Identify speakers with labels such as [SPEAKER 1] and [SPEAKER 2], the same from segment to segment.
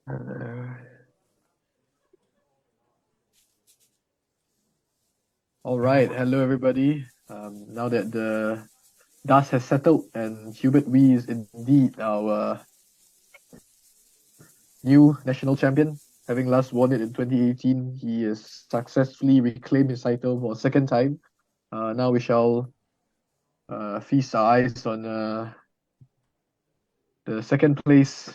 [SPEAKER 1] Uh, all right, hello everybody. Now that the dust has settled and Hubert Wee is indeed our new national champion, having last won it in 2018, he has successfully reclaimed his title for a second time. Now we shall feast our eyes on the second place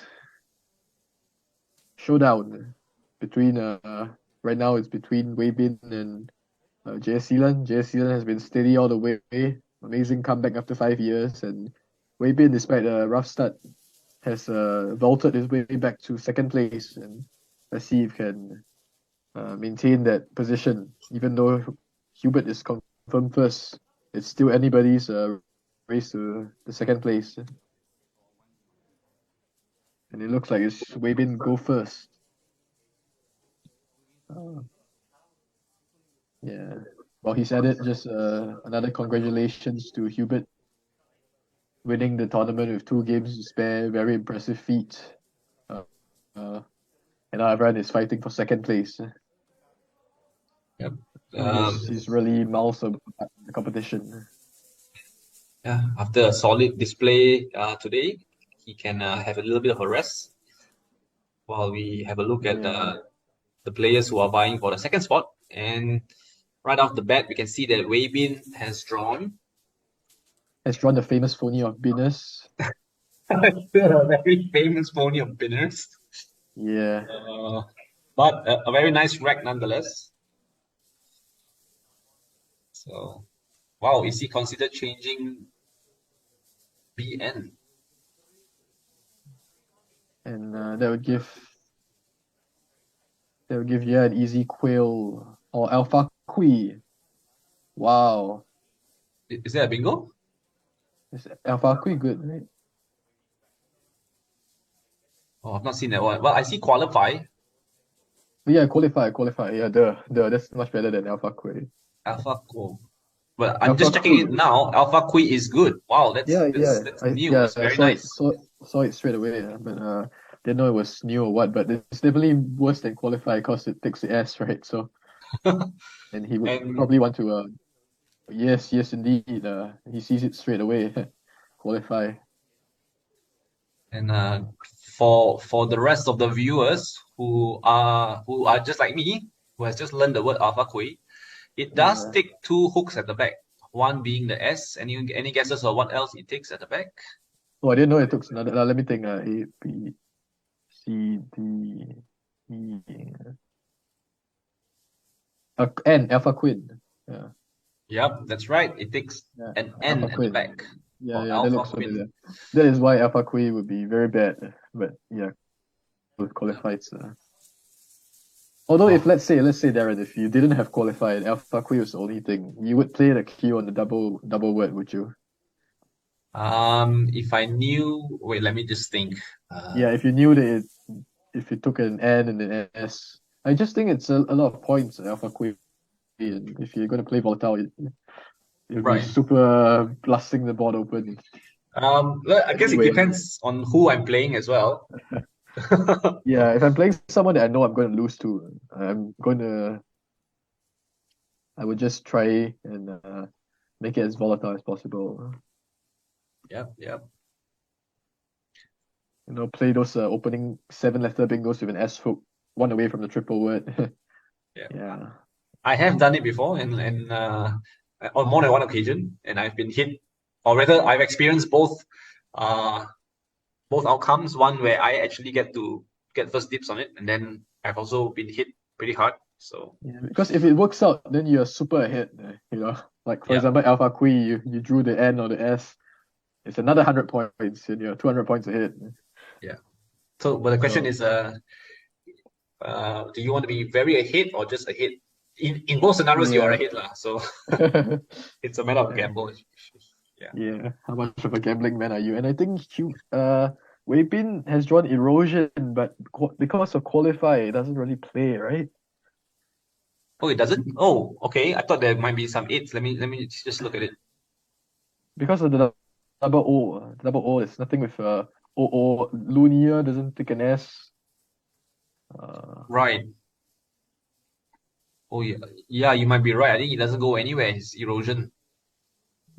[SPEAKER 1] showdown between right now it's between Weibin and Jeyaseelan. Jeyaseelan has been steady all the way. Amazing comeback after 5 years, and Weibin, despite a rough start, has vaulted his way back to second place. And let's see if he can maintain that position. Even though Hubert is confirmed first, it's still anybody's race to the second place. And it looks like it's Weibin go first. Uh, yeah. Well, he's added just another congratulations to Hubert winning the tournament with 2 games to spare. Very impressive feat. Uh, uh, and now everyone is fighting for second place.
[SPEAKER 2] Yep.
[SPEAKER 1] He's really miles above the competition.
[SPEAKER 2] Yeah. After a solid display today, he can have a little bit of a rest while we have a look at
[SPEAKER 1] Yeah.
[SPEAKER 2] the players who are vying for the second spot. And right off the bat, we can see that Weibin has drawn
[SPEAKER 1] Has drawn the famous phony of Venus.
[SPEAKER 2] a very famous pony of Binners.
[SPEAKER 1] Yeah.
[SPEAKER 2] But a very nice rack nonetheless. So, wow, is he considered changing BN?
[SPEAKER 1] And that would give yeah an easy quail or alpha Kui. Wow.
[SPEAKER 2] Is that a bingo?
[SPEAKER 1] Is alpha Kui good, right?
[SPEAKER 2] Oh, I've not seen that one. Well, I see qualify.
[SPEAKER 1] But yeah, qualify. Yeah, that's much better than alpha Kui.
[SPEAKER 2] Alpha Core. Well, I'm
[SPEAKER 1] Alpha
[SPEAKER 2] just checking it
[SPEAKER 1] Kui.
[SPEAKER 2] now. Alpha Kui is good. Wow, that's
[SPEAKER 1] Yeah,
[SPEAKER 2] that's
[SPEAKER 1] yeah.
[SPEAKER 2] that's
[SPEAKER 1] I
[SPEAKER 2] new.
[SPEAKER 1] yeah,
[SPEAKER 2] It's
[SPEAKER 1] I
[SPEAKER 2] very
[SPEAKER 1] saw it
[SPEAKER 2] nice.
[SPEAKER 1] saw it straight away, but didn't know it was new or what, but it's definitely worse than qualify because it takes the S, right? So and he would
[SPEAKER 2] And
[SPEAKER 1] probably want to yes indeed. He sees it straight away. Qualify.
[SPEAKER 2] and for the rest of the viewers who are just like me, who has just learned the word Alpha Kui, it does
[SPEAKER 1] Uh,
[SPEAKER 2] take 2 hooks at the back. One being the S. Any guesses on what else it takes at the back?
[SPEAKER 1] oh, I didn't know it took another. Let me think. A B C D E. N Alpha Queen. Yeah,
[SPEAKER 2] Yep, that's right. It takes
[SPEAKER 1] yeah.
[SPEAKER 2] an
[SPEAKER 1] Alpha
[SPEAKER 2] N at the
[SPEAKER 1] Queen.
[SPEAKER 2] back
[SPEAKER 1] Yeah,
[SPEAKER 2] for
[SPEAKER 1] yeah. That
[SPEAKER 2] Alpha
[SPEAKER 1] looks
[SPEAKER 2] Queen.
[SPEAKER 1] familiar. That is why Alpha Queen would be very bad. But yeah, qualified. Although if
[SPEAKER 2] Oh,
[SPEAKER 1] let's say Darren, if you didn't have qualified, Alpha Queen was the only thing, you would play the Q on the double word, would you?
[SPEAKER 2] if I knew, wait, let me just think.
[SPEAKER 1] Yeah, if you knew that if you took an N and an S, I just think it's a lot of points Alpha Queen. And if you're gonna play volatile, it would be
[SPEAKER 2] Right.
[SPEAKER 1] super blasting the board open.
[SPEAKER 2] Well, I guess it
[SPEAKER 1] Anyway,
[SPEAKER 2] depends on who I'm playing as well.
[SPEAKER 1] yeah, if I'm playing someone that I know I'm going to lose to, I would just try and make it as volatile as possible.
[SPEAKER 2] Yep, yep.
[SPEAKER 1] Play those opening 7 letter bingos with an S hook, one away from the triple word.
[SPEAKER 2] Yeah.
[SPEAKER 1] Yeah.
[SPEAKER 2] I have done it before and on more than one occasion, and I've been hit, or rather, I've experienced uh both outcomes. One where I actually get to get first dips on it, and then I've also been hit pretty hard. So
[SPEAKER 1] Yeah, because if it works out, then you're super ahead. Like for
[SPEAKER 2] yeah,
[SPEAKER 1] example, Alpha Kui, you drew the N or the S, it's another 100 points, and you're 200 points ahead.
[SPEAKER 2] yeah. So, but the question
[SPEAKER 1] So
[SPEAKER 2] is, do you want to be very ahead or just ahead? In both scenarios, you are
[SPEAKER 1] yeah,
[SPEAKER 2] ahead, lah. So it's a matter of gamble. Yeah.
[SPEAKER 1] yeah. How much of a gambling man are you? And I think Weibin has drawn erosion, but because of qualify, it doesn't really play, right?
[SPEAKER 2] Oh, it doesn't? Oh, okay. I thought there might be some eights. Let me just look at it.
[SPEAKER 1] Because of the double O. Double O is nothing with O. Lunia doesn't take an S.
[SPEAKER 2] Right. Oh yeah, yeah, you might be right. I think it doesn't go anywhere. It's erosion.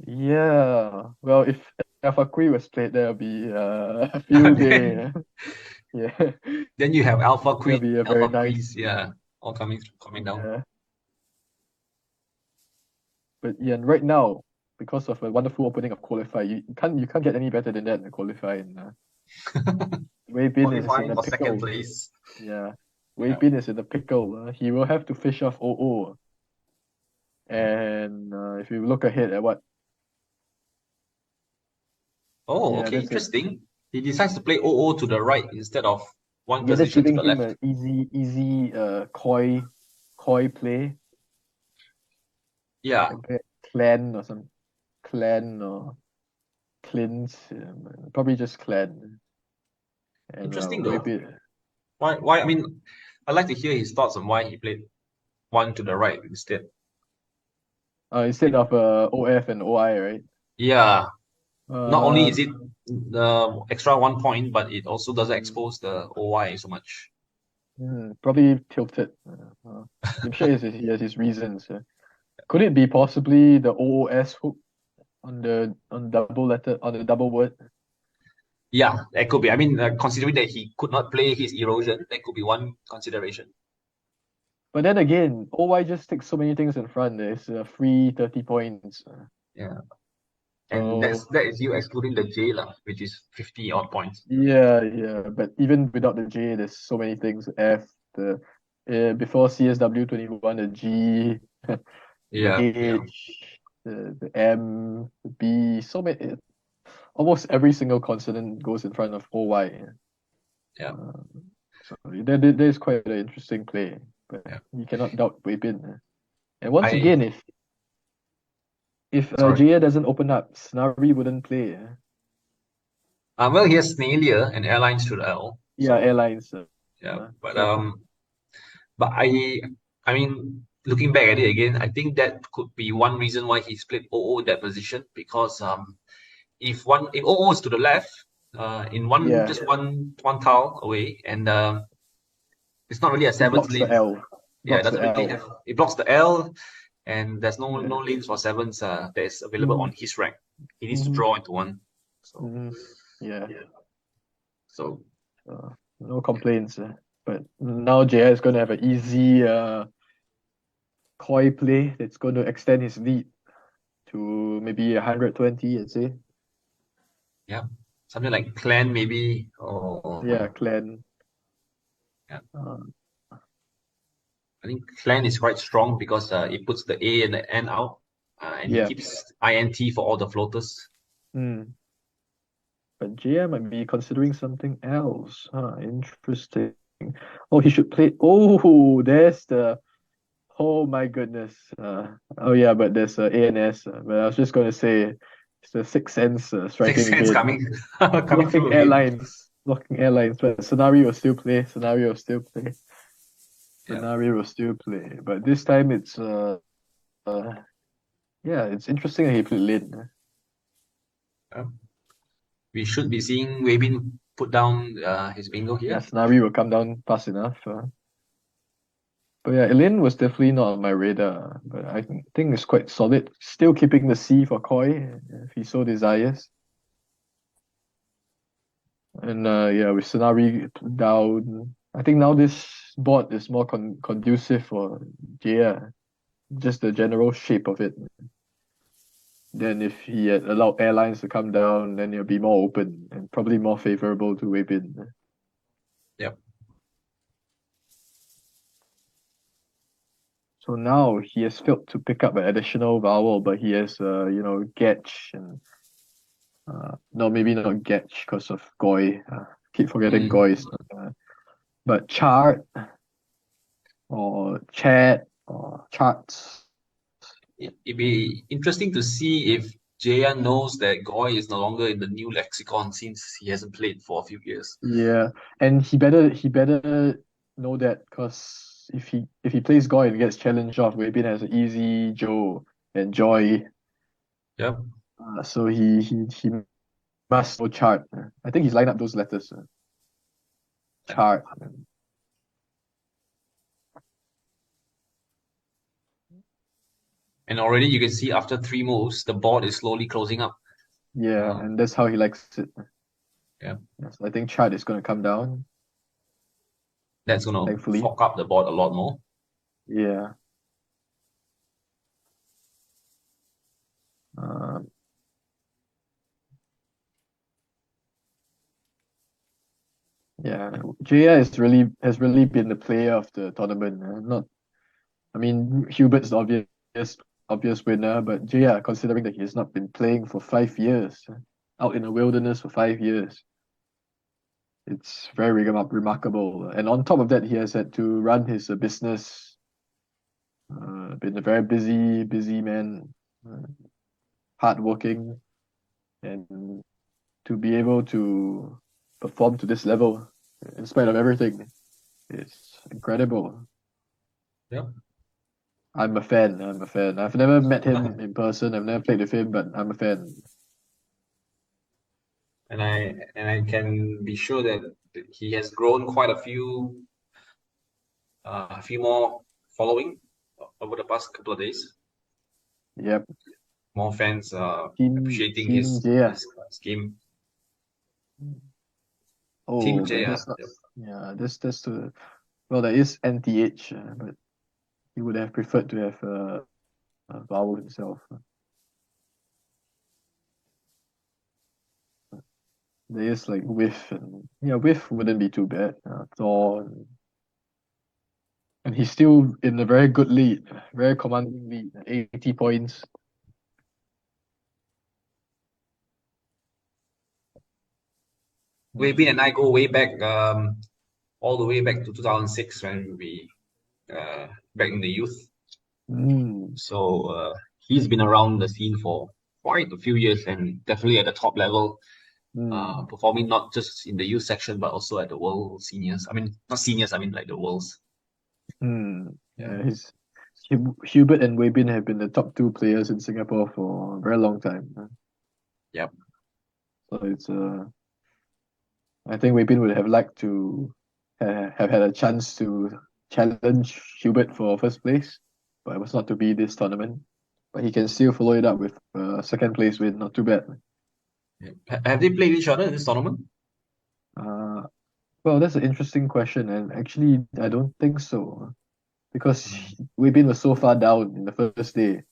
[SPEAKER 1] Yeah. Well, if Alpha Kui was played, there'll be a field day.
[SPEAKER 2] Then
[SPEAKER 1] Yeah.
[SPEAKER 2] then you have Alpha
[SPEAKER 1] That'll
[SPEAKER 2] Queen,
[SPEAKER 1] be a very
[SPEAKER 2] Alpha
[SPEAKER 1] nice.
[SPEAKER 2] Queens, yeah, all coming down.
[SPEAKER 1] Yeah. But yeah, and right now, because of a wonderful opening of qualify, you can't get any better than that in the qualifying. Weibin is in
[SPEAKER 2] Qualifying
[SPEAKER 1] a
[SPEAKER 2] for second
[SPEAKER 1] pickle.
[SPEAKER 2] place.
[SPEAKER 1] Yeah.
[SPEAKER 2] Yeah.
[SPEAKER 1] Weibin is in a pickle. He will have to fish off OO. And if you look ahead at what,
[SPEAKER 2] Oh,
[SPEAKER 1] yeah,
[SPEAKER 2] okay,
[SPEAKER 1] that's it.
[SPEAKER 2] interesting. He decides to play OO to the right instead of one
[SPEAKER 1] Yeah, that's
[SPEAKER 2] position to
[SPEAKER 1] giving
[SPEAKER 2] the
[SPEAKER 1] him
[SPEAKER 2] left.
[SPEAKER 1] an easy koi play.
[SPEAKER 2] Yeah,
[SPEAKER 1] Like that clan or some clan or cleanse. Probably just clan. And
[SPEAKER 2] interesting though.
[SPEAKER 1] Weibin.
[SPEAKER 2] Why? I mean, I'd like to hear his thoughts on why he played one to the right instead.
[SPEAKER 1] Instead of OF and OI, right?
[SPEAKER 2] Yeah, not only
[SPEAKER 1] Uh,
[SPEAKER 2] is it the extra 1 point, but it also doesn't
[SPEAKER 1] mm,
[SPEAKER 2] expose the OY so much.
[SPEAKER 1] Probably tilted. I'm sure he has his reasons. Could it be possibly the OOS hook on double letter on the double word?
[SPEAKER 2] Yeah, that could be. I mean, considering that he could not play his erosion, that could be one consideration.
[SPEAKER 1] But then again, OY just takes so many things in front. There's free 30 points.
[SPEAKER 2] Yeah, and
[SPEAKER 1] So
[SPEAKER 2] that is you excluding the J lah, which is 50 odd points.
[SPEAKER 1] yeah. But even without the J, there's so many things. F, the before CSW 21, the G, the
[SPEAKER 2] Yeah, yeah,
[SPEAKER 1] H, the M, the B, so many. Almost every single consonant goes in front of OY.
[SPEAKER 2] yeah,
[SPEAKER 1] Uh, so that is quite an interesting play, but
[SPEAKER 2] yeah.
[SPEAKER 1] you cannot doubt Weibin. And once
[SPEAKER 2] I
[SPEAKER 1] again, if
[SPEAKER 2] sorry.
[SPEAKER 1] Jaya doesn't open up, Snarri wouldn't play.
[SPEAKER 2] Well, he has Snailier and airlines to the L.
[SPEAKER 1] Yeah,
[SPEAKER 2] So
[SPEAKER 1] airlines.
[SPEAKER 2] yeah,
[SPEAKER 1] So
[SPEAKER 2] but I mean, looking back at it again, I think that could be one reason why he split OO that position because if OO is to the left, in one
[SPEAKER 1] yeah,
[SPEAKER 2] just one tile away, and it's not really a
[SPEAKER 1] it
[SPEAKER 2] seventh
[SPEAKER 1] blocks the
[SPEAKER 2] lane.
[SPEAKER 1] L.
[SPEAKER 2] Yeah, it
[SPEAKER 1] Blocks
[SPEAKER 2] doesn't
[SPEAKER 1] the
[SPEAKER 2] really
[SPEAKER 1] L.
[SPEAKER 2] have it blocks the L, and there's
[SPEAKER 1] Yeah.
[SPEAKER 2] no lanes for sevens that is available
[SPEAKER 1] hmm
[SPEAKER 2] on his rank. He needs to
[SPEAKER 1] hmm
[SPEAKER 2] draw into one. So
[SPEAKER 1] hmm Yeah.
[SPEAKER 2] so
[SPEAKER 1] No complaints. But now Jaya is going to have an easy koi play that's going to extend his lead to maybe 120, I'd say.
[SPEAKER 2] yeah, something like clan maybe or
[SPEAKER 1] Yeah, clan.
[SPEAKER 2] yeah.
[SPEAKER 1] Uh,
[SPEAKER 2] I think clan is quite strong because it puts the A and the N out, and he
[SPEAKER 1] yeah.
[SPEAKER 2] keeps INT for all the floaters.
[SPEAKER 1] Mm. But Jia might be considering something else. Interesting. Oh, he should play. Oh, there's the. Oh my goodness. Oh yeah, but there's ANS. But I was just gonna say, it's the Sixth Sense
[SPEAKER 2] Six
[SPEAKER 1] striking
[SPEAKER 2] cents
[SPEAKER 1] again.
[SPEAKER 2] coming coming through
[SPEAKER 1] Blocking
[SPEAKER 2] again.
[SPEAKER 1] airlines. Blocking airlines. But Scenario will still play. Scenario will still play.
[SPEAKER 2] Yeah.
[SPEAKER 1] Scenario will still play. But this time it's uh yeah, it's interesting that he played Lin.
[SPEAKER 2] Yeah. We should be seeing Weibin put down his bingo
[SPEAKER 1] Yeah,
[SPEAKER 2] here.
[SPEAKER 1] Scenario will come down fast enough. But yeah, Elaine was definitely not on my radar, but I think it's quite solid. Still keeping the C for Koi if he so desires. And yeah, with Sonari down, I think now this board is more conducive for Jia, just the general shape of it. Then if he had allowed airlines to come down, then it'll be more open and probably more favorable to Weibin.
[SPEAKER 2] Yep.
[SPEAKER 1] So now he has failed to pick up an additional vowel, but he has Getch and no, maybe not Getch because of Goy. Keep forgetting
[SPEAKER 2] Mm.
[SPEAKER 1] Goy. But chart or chat or charts.
[SPEAKER 2] It'd be interesting to see if Jaya knows that Goy is no longer in the new lexicon since he hasn't played for a few years.
[SPEAKER 1] Yeah, and he better know that because if he plays Goy and gets challenged off, Weibin has an easy Joe and Joy.
[SPEAKER 2] Yep.
[SPEAKER 1] So he must know chart. I think he's lined up those letters.
[SPEAKER 2] Yep.
[SPEAKER 1] Chart.
[SPEAKER 2] And already you can see after 3 moves, the board is slowly closing up.
[SPEAKER 1] Yeah,
[SPEAKER 2] Um,
[SPEAKER 1] and that's how he likes it.
[SPEAKER 2] yeah,
[SPEAKER 1] So I think Chad is going to come down,
[SPEAKER 2] that's going to
[SPEAKER 1] thankfully.
[SPEAKER 2] fork up the board a lot more.
[SPEAKER 1] Yeah. Uh, yeah, Jaya has really been the player of the tournament. Not, I mean, Hubert's the obvious winner, but Jaya, considering that he has not been playing for 5 years, out in the wilderness for 5 years, it's very remarkable. And on top of that, he has had to run his business. Been a very busy man, uh, hardworking, and to be able to perform to this level in spite of everything is incredible.
[SPEAKER 2] Yeah.
[SPEAKER 1] I'm a fan. I'm a fan. I've never met him in person. I've never played with him, but I'm a fan.
[SPEAKER 2] And I can be sure that he has grown quite a few more following over the past couple of days.
[SPEAKER 1] Yep.
[SPEAKER 2] More fans appreciating
[SPEAKER 1] Team
[SPEAKER 2] his
[SPEAKER 1] Jaya.
[SPEAKER 2] his game. Team
[SPEAKER 1] Oh, but
[SPEAKER 2] Jaya.
[SPEAKER 1] that's not.
[SPEAKER 2] Yep.
[SPEAKER 1] Yeah, that's too. Well, there is NTH, but he would have preferred to have a vowel himself. There is like Whiff, and yeah, Whiff wouldn't be too bad. Thor, and he's still in a very good lead, very commanding lead, 80 points.
[SPEAKER 2] Weibin and I go way back, all the way back to 2006 when we back in the youth.
[SPEAKER 1] Mm,
[SPEAKER 2] So he's been around the scene for quite a few years and definitely at the top level,
[SPEAKER 1] mm,
[SPEAKER 2] performing not just in the youth section but also at the world seniors. I mean, not seniors. I mean like the worlds. Yeah.
[SPEAKER 1] Yeah, Hubert and Weibin have been the top two players in Singapore for a very long time.
[SPEAKER 2] Yep.
[SPEAKER 1] So it's I think Weibin would have liked to have had a chance to challenge Hubert for first place, but it was not to be this tournament. But he can still follow it up with second place win. Not too bad.
[SPEAKER 2] Have they played each other in this tournament?
[SPEAKER 1] Uh, well, that's an interesting question, and actually, I don't think so because Weibin was so far down in the first day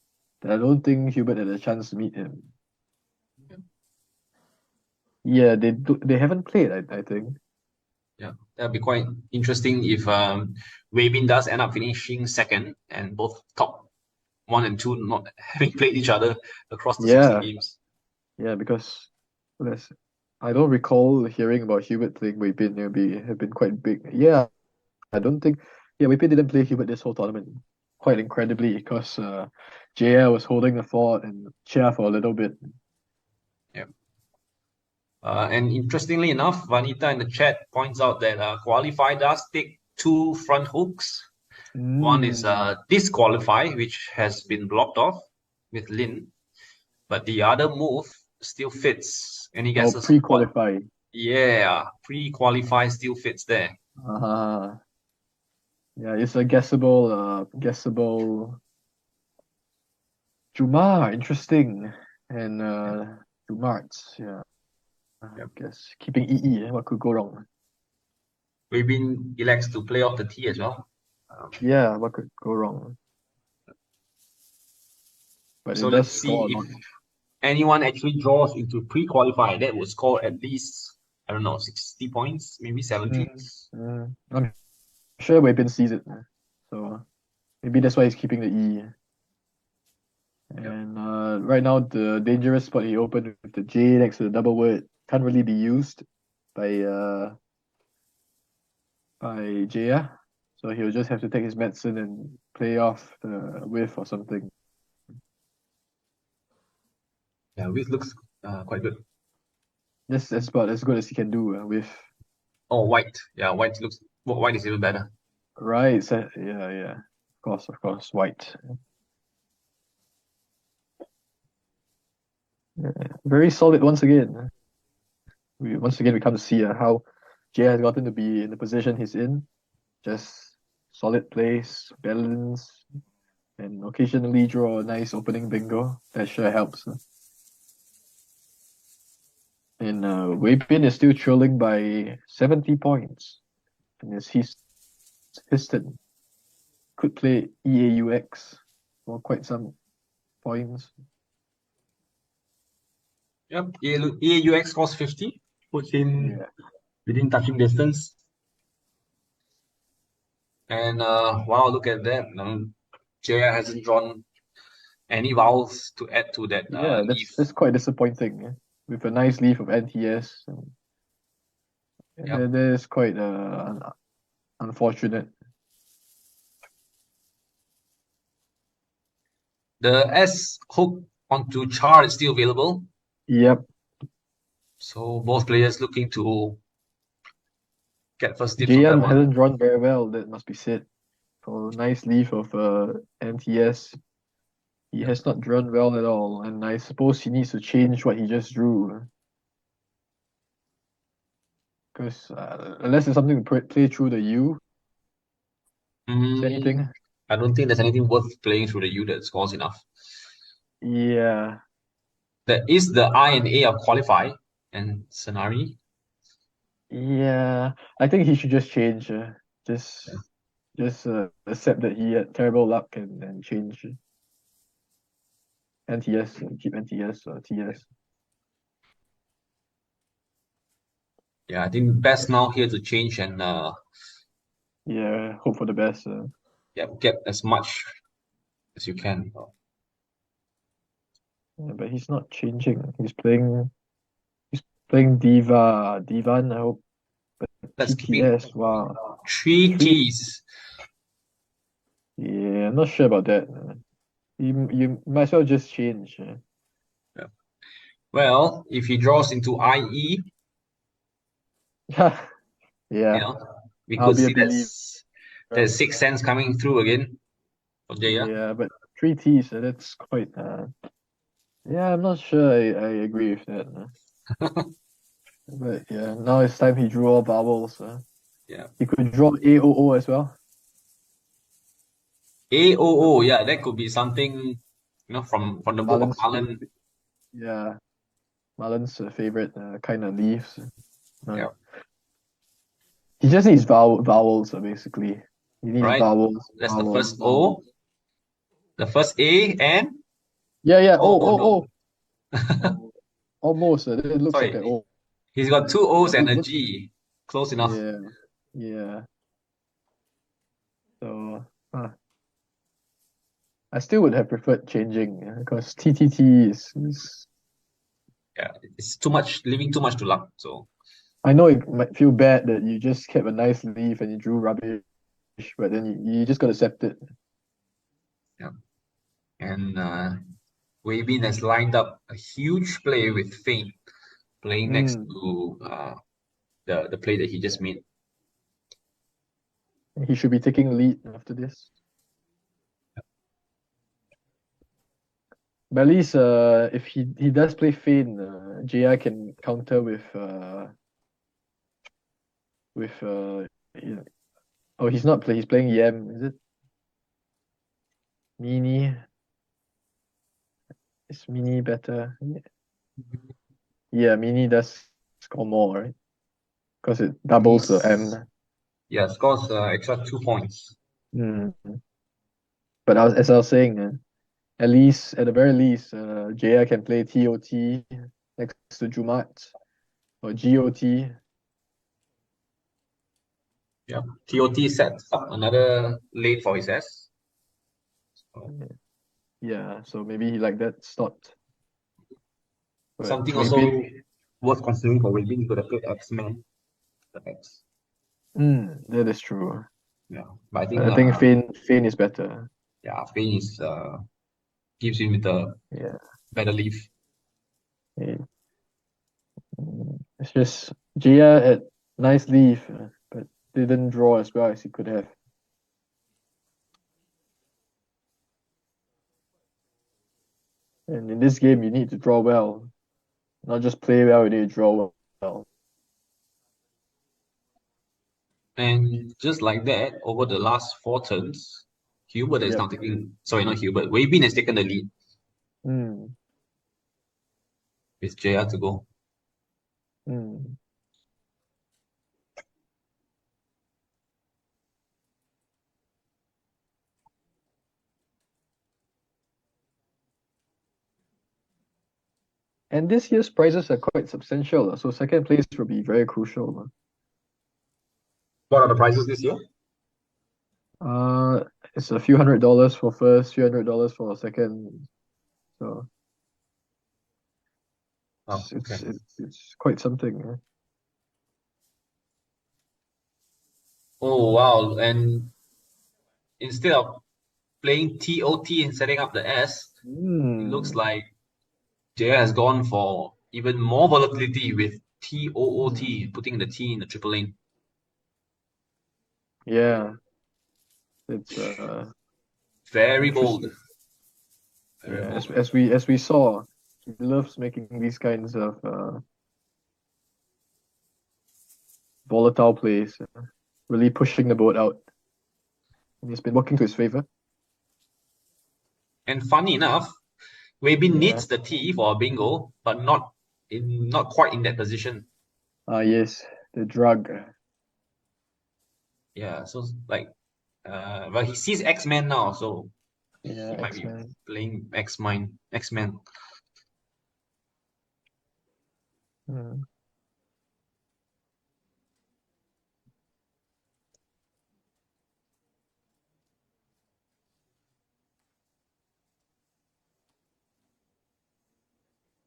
[SPEAKER 1] that I don't think Hubert had a chance to meet him. Yeah, they haven't played, I think.
[SPEAKER 2] Yeah, that'd be quite interesting if Weibin does end up finishing second and both top 1 and 2 not having played each other across the 16
[SPEAKER 1] Yeah,
[SPEAKER 2] games.
[SPEAKER 1] yeah, because let's I don't recall hearing about Hubert playing Weibin. Have been quite big. Yeah, I don't think Weibin didn't play Hubert this whole tournament. Quite incredibly, because JL was holding the fort and Chia for a little bit.
[SPEAKER 2] Yeah. And interestingly enough, Vanita in the chat points out that Qualify does take 2 front hooks. One is
[SPEAKER 1] Mm.
[SPEAKER 2] Disqualify, which has been blocked off with Lin, but the other move still fits. Any
[SPEAKER 1] Oh,
[SPEAKER 2] guesses what?
[SPEAKER 1] pre-qualify.
[SPEAKER 2] Yeah, pre-qualify still fits there.
[SPEAKER 1] Uh, yeah, it's a guessable Jumar, interesting. And
[SPEAKER 2] Yeah.
[SPEAKER 1] Jumarts, yeah. I
[SPEAKER 2] Yep.
[SPEAKER 1] guess keeping EE, what could go wrong?
[SPEAKER 2] Weibin elects to play off the T as well.
[SPEAKER 1] Yeah, what could go wrong? But
[SPEAKER 2] So
[SPEAKER 1] it does
[SPEAKER 2] let's
[SPEAKER 1] score a
[SPEAKER 2] see if
[SPEAKER 1] lot.
[SPEAKER 2] anyone actually draws into pre-qualify. That would score at least, I don't know, 60 points, maybe 70.
[SPEAKER 1] I'm sure Weibin sees it. So maybe that's why he's keeping the E.
[SPEAKER 2] Yep.
[SPEAKER 1] And right now, the dangerous spot he opened with the J next to the double word can't really be used by Jaya. So he'll just have to take his medicine and play off the whiff or something.
[SPEAKER 2] Yeah, which looks quite good.
[SPEAKER 1] That's about as good as he can do with.
[SPEAKER 2] Oh, white. Yeah, white is even better.
[SPEAKER 1] Right. So, yeah. Of course. White. Yeah. Very solid once again. Once again we come to see how Jay has gotten to be in the position he's in. Just solid place, balance, and occasionally draw a nice opening bingo. That sure helps. And Weibin is still trailing by 70 points. And he's Histon could play EAUX for quite some points.
[SPEAKER 2] Yep, EAUX scores 50, puts him within touching distance. And wow, look at that. Jeya hasn't drawn any vowels to add to that
[SPEAKER 1] Yeah,
[SPEAKER 2] leaf.
[SPEAKER 1] that's quite disappointing. With a nice leaf of NTS.
[SPEAKER 2] Yep.
[SPEAKER 1] That is quite unfortunate.
[SPEAKER 2] The S hook onto Char is still available.
[SPEAKER 1] Yep.
[SPEAKER 2] So both players looking to get first dibs on that
[SPEAKER 1] Jeyan
[SPEAKER 2] one.
[SPEAKER 1] hasn't drawn very well, that must be said. For a nice leaf of NTS, he has not drawn well at all, and I suppose he needs to change what he just drew. Because unless there's something to play through the U, is there anything?
[SPEAKER 2] I don't think there's anything worth playing through the U that scores enough.
[SPEAKER 1] Yeah.
[SPEAKER 2] There is the I and A of qualify and Scenari.
[SPEAKER 1] Yeah. I think he should just change. Just accept that he had terrible luck and change NTS, keep NTS or TS.
[SPEAKER 2] Yeah, I think best now here to change and
[SPEAKER 1] Yeah, hope for the best.
[SPEAKER 2] get as much as you can.
[SPEAKER 1] Yeah, but he's not changing. He's playing Divan, I hope. But
[SPEAKER 2] Let's
[SPEAKER 1] TTS, wow.
[SPEAKER 2] three
[SPEAKER 1] Three.
[SPEAKER 2] Ts.
[SPEAKER 1] Yeah, I'm not sure about that. You might as well just change.
[SPEAKER 2] Yeah. Well, if he draws into IE,
[SPEAKER 1] Yeah.
[SPEAKER 2] we
[SPEAKER 1] I'll
[SPEAKER 2] could
[SPEAKER 1] be a
[SPEAKER 2] see
[SPEAKER 1] believer.
[SPEAKER 2] that sixth sense coming through again for Jeya.
[SPEAKER 1] Yeah, but three T's, that's quite yeah, I'm not sure I agree with that. But yeah, now it's time he drew all vowels.
[SPEAKER 2] Yeah.
[SPEAKER 1] He could draw AOO as well.
[SPEAKER 2] AOO, yeah, that could be something, from the book of
[SPEAKER 1] Marlon's
[SPEAKER 2] Marlon.
[SPEAKER 1] yeah, Marlon's favorite kind of leaves.
[SPEAKER 2] Yeah.
[SPEAKER 1] He just needs vowels, basically. He needs
[SPEAKER 2] Right.
[SPEAKER 1] vowels.
[SPEAKER 2] That's the
[SPEAKER 1] Vowels,
[SPEAKER 2] first
[SPEAKER 1] vowels.
[SPEAKER 2] O, the first A, and
[SPEAKER 1] Yeah.
[SPEAKER 2] no.
[SPEAKER 1] Oh, almost. It looks like an
[SPEAKER 2] Sorry,
[SPEAKER 1] O.
[SPEAKER 2] he's got two O's and a
[SPEAKER 1] Look,
[SPEAKER 2] G. Close enough.
[SPEAKER 1] yeah. So, I still would have preferred changing because TTT is.
[SPEAKER 2] Yeah, it's too much, leaving too much to luck. So
[SPEAKER 1] I know it might feel bad that you just kept a nice leaf and you drew rubbish, but then you just got to accept it.
[SPEAKER 2] yeah, and Weibin has lined up a huge play with Feint playing next to the play that he just made.
[SPEAKER 1] He should be taking lead after this. But at least if he does play Fane, JI can counter with oh, he's playing Yam, is it? Mini. Is Mini better? Yeah, Mini does score more, right? Because it doubles the M.
[SPEAKER 2] Yeah, scores extra 2 points.
[SPEAKER 1] Mm. But as I was saying, at the very least, JI can play TOT next to Jumat or GOT.
[SPEAKER 2] Yeah, TOT sets up another lane for his S.
[SPEAKER 1] Yeah, so maybe he like that slot. But
[SPEAKER 2] Something
[SPEAKER 1] Weibin,
[SPEAKER 2] also worth considering for Weibin, he could have played X-Men, the X.
[SPEAKER 1] that is true.
[SPEAKER 2] Yeah, but
[SPEAKER 1] I think Fane is better.
[SPEAKER 2] yeah, Feint is gives him with a better leaf.
[SPEAKER 1] Yeah. It's just Gia had nice leaf, but didn't draw as well as he could have. And in this game, you need to draw well, not just play well. You need to draw well.
[SPEAKER 2] And just like that, over the last 4 turns, Hubert is
[SPEAKER 1] Yep.
[SPEAKER 2] now taking, sorry, not Hubert. Weibin has taken the lead
[SPEAKER 1] Mm.
[SPEAKER 2] with Jaya to go.
[SPEAKER 1] Mm. And this year's prizes are quite substantial, so second place will be very crucial.
[SPEAKER 2] What are the prizes this year?
[SPEAKER 1] It's a few $100 for first, few $100 for second. So
[SPEAKER 2] Oh, okay.
[SPEAKER 1] it's quite something.
[SPEAKER 2] Oh, wow. And instead of playing TOT and setting up the S, it looks like Jaya has gone for even more volatility with TOOT, putting the T in the triple lane.
[SPEAKER 1] Yeah, it's
[SPEAKER 2] Very bold.
[SPEAKER 1] interesting.
[SPEAKER 2] Very
[SPEAKER 1] Yeah,
[SPEAKER 2] bold.
[SPEAKER 1] as we saw, he loves making these kinds of volatile plays, really pushing the boat out. And he's been working to his favor.
[SPEAKER 2] And funny enough, Weibin
[SPEAKER 1] Yeah.
[SPEAKER 2] needs the T for a bingo, but not quite in that position.
[SPEAKER 1] Yes, the drug.
[SPEAKER 2] Yeah, so like but he sees X-Men now, so
[SPEAKER 1] Yeah,
[SPEAKER 2] he might be
[SPEAKER 1] X-Men.
[SPEAKER 2] playing X-Men.
[SPEAKER 1] Hmm.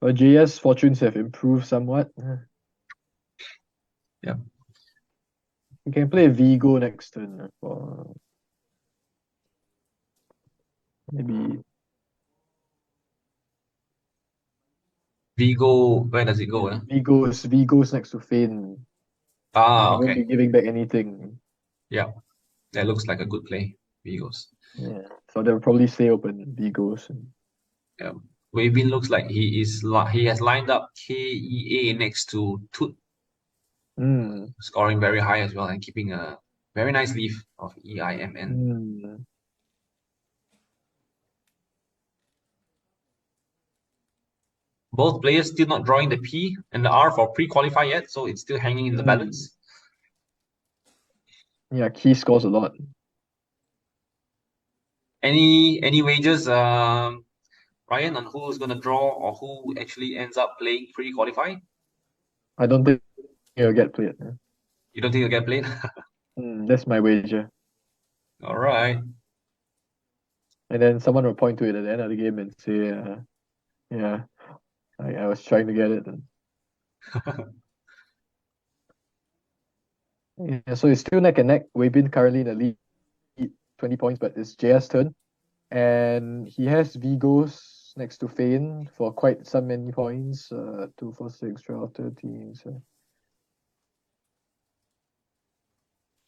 [SPEAKER 1] But JS fortunes have improved somewhat.
[SPEAKER 2] Yeah.
[SPEAKER 1] You can play Vigo next turn for maybe
[SPEAKER 2] Vigo, where does it go?
[SPEAKER 1] Vigo's next to Fane.
[SPEAKER 2] Ah,
[SPEAKER 1] He won't
[SPEAKER 2] okay.
[SPEAKER 1] be giving back anything.
[SPEAKER 2] Yeah, that looks like a good play. Vigos.
[SPEAKER 1] Yeah, so they'll probably stay open Vigos.
[SPEAKER 2] Yeah. Weibin looks like he has lined up KEA next to Tut,
[SPEAKER 1] Mm.
[SPEAKER 2] scoring very high as well and keeping a very nice leaf of EIMN.
[SPEAKER 1] Mm.
[SPEAKER 2] Both players still not drawing the P and the R for pre-qualify yet, so it's still hanging in the
[SPEAKER 1] Mm.
[SPEAKER 2] balance.
[SPEAKER 1] Yeah, Key scores a lot.
[SPEAKER 2] Any wagers, Ryan, on who's gonna draw or who actually ends up playing pre-qualify?
[SPEAKER 1] I don't think he'll get played.
[SPEAKER 2] You don't think he'll get played?
[SPEAKER 1] That's my wager.
[SPEAKER 2] All right.
[SPEAKER 1] And then someone will point to it at the end of the game and say, yeah, I was trying to get it. And, yeah, so it's still neck and neck. Weibin currently in the lead, 20 points, but it's JS turn. And he has Vigos next to Fane for quite some many points. 2, 4, 6, 12, 13.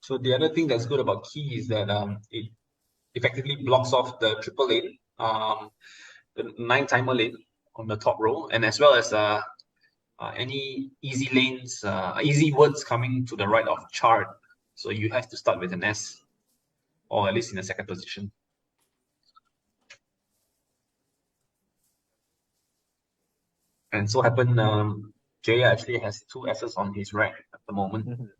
[SPEAKER 2] So the other thing that's good about Key is that it effectively blocks off the triple lane, the 9-timer lane on the top row, and as well as any easy lanes, easy words coming to the right of chart. So you have to start with an S, or at least in the second position. And so happen, Jay actually has 2 S's on his rack at the moment.
[SPEAKER 1] Mhm.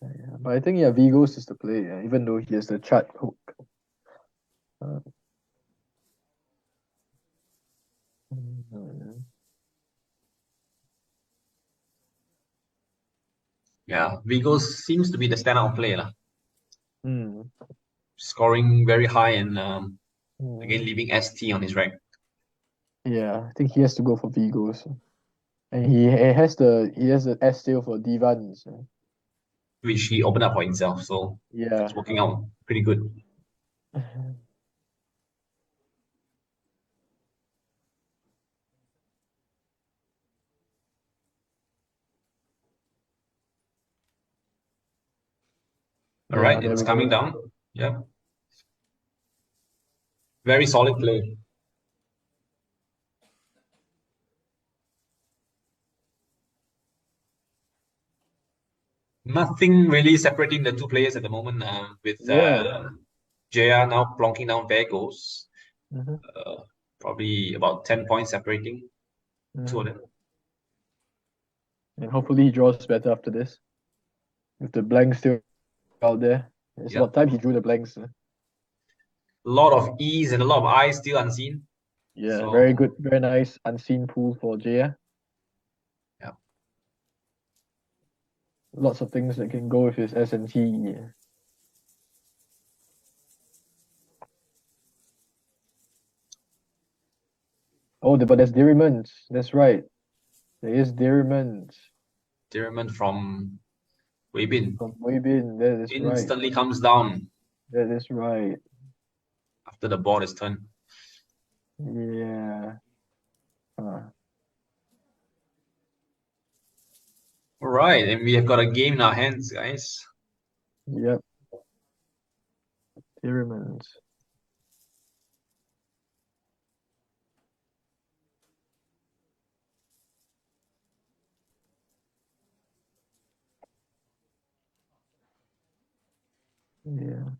[SPEAKER 1] Yeah, but I think Vigos is the play, even though he has the chart hook. Uh, mm,
[SPEAKER 2] Yeah, Vigos seems to be the standout player,
[SPEAKER 1] mm,
[SPEAKER 2] scoring very high and again
[SPEAKER 1] mm.
[SPEAKER 2] leaving ST on his rack,
[SPEAKER 1] Yeah, I think he has to go for Vigos. And he has the S tail for Divans.
[SPEAKER 2] which he opened up for himself. So
[SPEAKER 1] Yeah.
[SPEAKER 2] it's working out pretty good. All
[SPEAKER 1] Yeah,
[SPEAKER 2] right,
[SPEAKER 1] there
[SPEAKER 2] it's
[SPEAKER 1] we
[SPEAKER 2] coming
[SPEAKER 1] go.
[SPEAKER 2] down. Yeah, very solid play. Nothing really separating the two players at the moment. With
[SPEAKER 1] Yeah.
[SPEAKER 2] Jeya now plonking down their goals.
[SPEAKER 1] Mhm,
[SPEAKER 2] Probably about 10 points separating two of
[SPEAKER 1] mhm.
[SPEAKER 2] them.
[SPEAKER 1] And hopefully he draws better after this. With the blanks still out there. It's
[SPEAKER 2] Yeah.
[SPEAKER 1] about time he drew the blanks.
[SPEAKER 2] A lot of E's and a lot of I's still unseen.
[SPEAKER 1] Yeah, very
[SPEAKER 2] So
[SPEAKER 1] good, very nice unseen pool for Jaya.
[SPEAKER 2] yeah.
[SPEAKER 1] Lots of things that can go with his S&T. Oh, but there's Diriment. That's right. There is Diriment
[SPEAKER 2] Diriment from Weibin
[SPEAKER 1] from Weibin. That is right.
[SPEAKER 2] instantly comes down
[SPEAKER 1] That is right.
[SPEAKER 2] after the ball is turned.
[SPEAKER 1] Yeah. Huh.
[SPEAKER 2] All right, and we have got a game in our hands, guys.
[SPEAKER 1] Yep. Diriment. Yeah.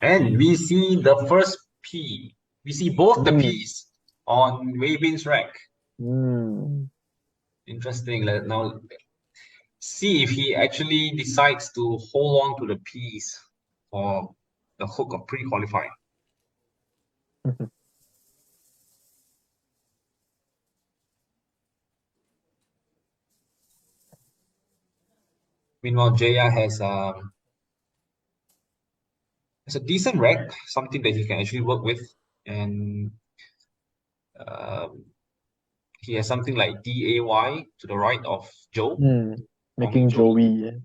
[SPEAKER 2] And we see the first P. We see both the
[SPEAKER 1] Mm.
[SPEAKER 2] P's on Weibin's rack.
[SPEAKER 1] Mm.
[SPEAKER 2] Interesting. Let now see if he actually decides to hold on to the P's for the hook of pre-qualifying. Meanwhile, Jaya has a decent rack, something that he can actually work with, and um, he has something like DAY to the right of Joe,
[SPEAKER 1] Making
[SPEAKER 2] Joey.
[SPEAKER 1] Joey.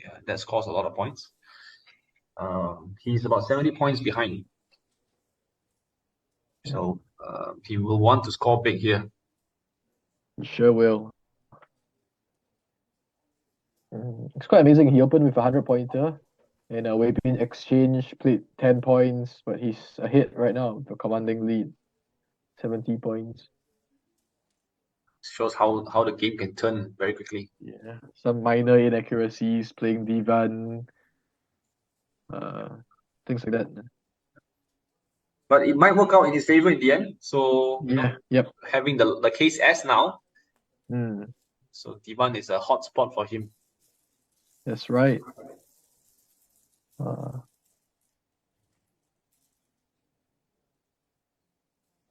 [SPEAKER 2] Yeah, that scores a lot of points. He's about 70 points behind. So he will want to score big here.
[SPEAKER 1] He sure will. It's quite amazing. He opened with a 100-pointer, and Weibin exchange played 10 points, but he's ahead right now, the commanding lead, 70 points.
[SPEAKER 2] Shows how the game can turn very quickly.
[SPEAKER 1] Yeah, some minor inaccuracies, playing Divan, uh, things like that.
[SPEAKER 2] But it might work out in his favor in the end. So,
[SPEAKER 1] Yeah, yep.
[SPEAKER 2] having the case S now,
[SPEAKER 1] Mm,
[SPEAKER 2] so Divan is a hot spot for him.
[SPEAKER 1] that's right. Uh,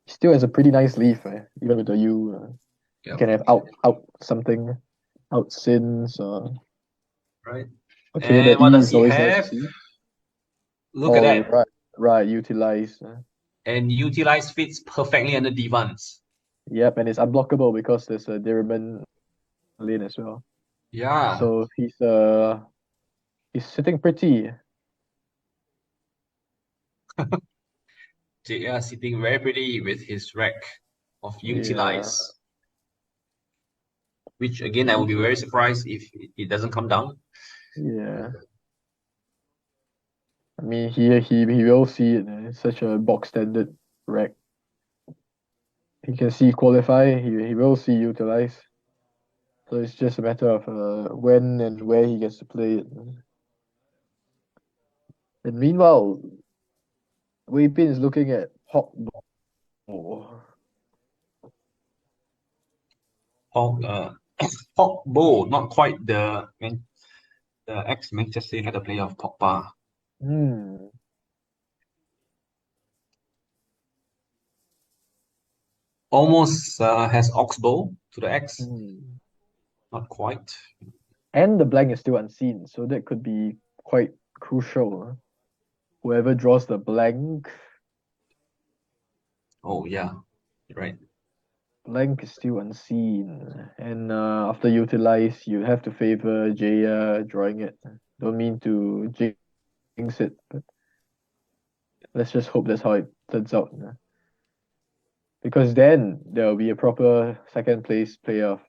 [SPEAKER 1] he still has a pretty nice leaf, even with the U. You can have out something, out sins.
[SPEAKER 2] Right.
[SPEAKER 1] Okay, the
[SPEAKER 2] And what
[SPEAKER 1] E
[SPEAKER 2] does
[SPEAKER 1] is
[SPEAKER 2] he
[SPEAKER 1] always nice to
[SPEAKER 2] have?
[SPEAKER 1] see.
[SPEAKER 2] Look at
[SPEAKER 1] Oh,
[SPEAKER 2] that.
[SPEAKER 1] right, right, utilize.
[SPEAKER 2] And utilize fits perfectly under Divan's.
[SPEAKER 1] Yep, and it's unblockable because there's a Diriman lane as well.
[SPEAKER 2] Yeah.
[SPEAKER 1] So he's sitting pretty.
[SPEAKER 2] JR sitting very pretty with his rack of
[SPEAKER 1] Yeah,
[SPEAKER 2] utilize. Which again, I would be very surprised if it doesn't come down.
[SPEAKER 1] yeah. I mean, he will see it. It's such a box standard rack. He can see qualify. He will see utilize. So it's just a matter of when and where he gets to play it. And meanwhile, Weipin is looking at Hawk Bow.
[SPEAKER 2] Hawk Bow, not quite the ex-Manchester United player of Pogba.
[SPEAKER 1] Hmm.
[SPEAKER 2] Almost has Oxbow to the X.
[SPEAKER 1] Hmm.
[SPEAKER 2] Not quite.
[SPEAKER 1] And the blank is still unseen, so that could be quite crucial. Whoever draws the blank,
[SPEAKER 2] Oh yeah, you're right.
[SPEAKER 1] blank is still unseen. And after utilize, you have to favor Jaya drawing it. Don't mean to jinx it, but let's just hope that's how it turns out. Because then there will be a proper second place playoff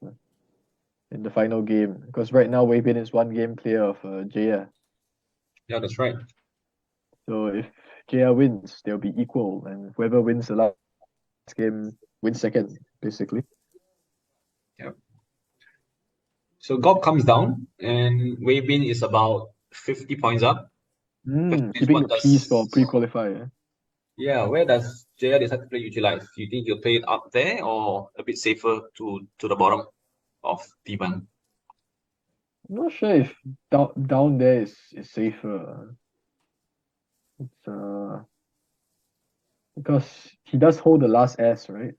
[SPEAKER 1] in the final game. Because right now Weibin is one game clear of Jaya.
[SPEAKER 2] Yeah, that's right.
[SPEAKER 1] So if Jaya wins, they'll be equal, and whoever wins the last game wins second, basically.
[SPEAKER 2] So Gob comes down, and Weibin is about 50 points up. Question is,
[SPEAKER 1] Keeping
[SPEAKER 2] what
[SPEAKER 1] the piece for
[SPEAKER 2] does
[SPEAKER 1] pre-qualifier.
[SPEAKER 2] where does Jaya decide to play utilize? Do you think he'll play it up there or a bit safer to the bottom of T1?
[SPEAKER 1] I'm not sure if down there is safer. It's because he does hold the last S, right?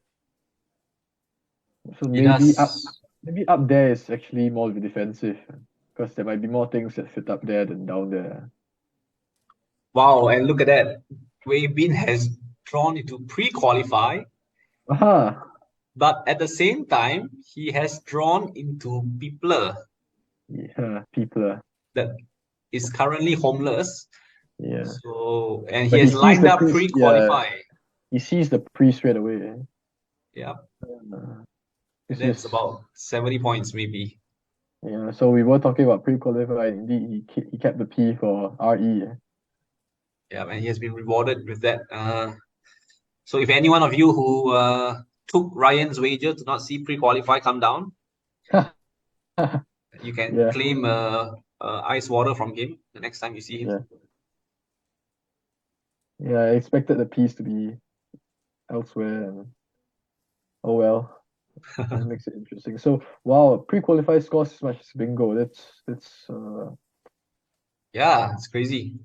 [SPEAKER 1] So
[SPEAKER 2] He does.
[SPEAKER 1] maybe up there is actually more defensive because there might be more things that fit up there than down there.
[SPEAKER 2] Wow, and look at that. Weibin has drawn into pre-qualify,
[SPEAKER 1] Aha!
[SPEAKER 2] but at the same time, he has drawn into Peopler
[SPEAKER 1] Yeah, people.
[SPEAKER 2] that is currently homeless.
[SPEAKER 1] Yeah,
[SPEAKER 2] So, and he
[SPEAKER 1] but he
[SPEAKER 2] has
[SPEAKER 1] sees
[SPEAKER 2] lined
[SPEAKER 1] the
[SPEAKER 2] up
[SPEAKER 1] priest. Yeah,
[SPEAKER 2] pre-qualify.
[SPEAKER 1] he sees the priest straight away.
[SPEAKER 2] Yeah, and
[SPEAKER 1] It's
[SPEAKER 2] that's
[SPEAKER 1] just
[SPEAKER 2] about 70 points maybe.
[SPEAKER 1] yeah. So we were talking about pre-qualified. Indeed, he kept the P for RE.
[SPEAKER 2] Yeah, and he has been rewarded with that. So if any one of you who took Ryan's wager to not see pre-qualify come down, you can
[SPEAKER 1] Yeah,
[SPEAKER 2] claim ice water from him the next time you see him.
[SPEAKER 1] yeah, yeah. I expected the piece to be elsewhere. And, oh well, that makes it interesting. So wow, pre-qualified scores as much as bingo. That's
[SPEAKER 2] Yeah, it's crazy.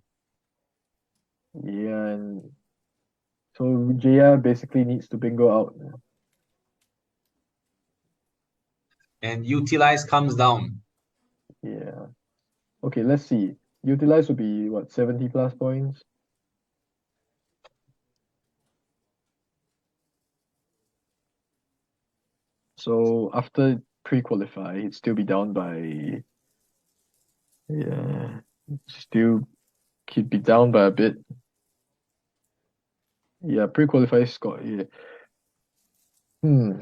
[SPEAKER 1] yeah, and so Jaya basically needs to bingo out.
[SPEAKER 2] And utilize comes down.
[SPEAKER 1] Yeah. Okay, let's see. Utilize would be what, 70 plus points? So after pre-qualify, it'd still be down by yeah, still could be down by a bit. Yeah, pre-qualify score. Yeah. Hmm.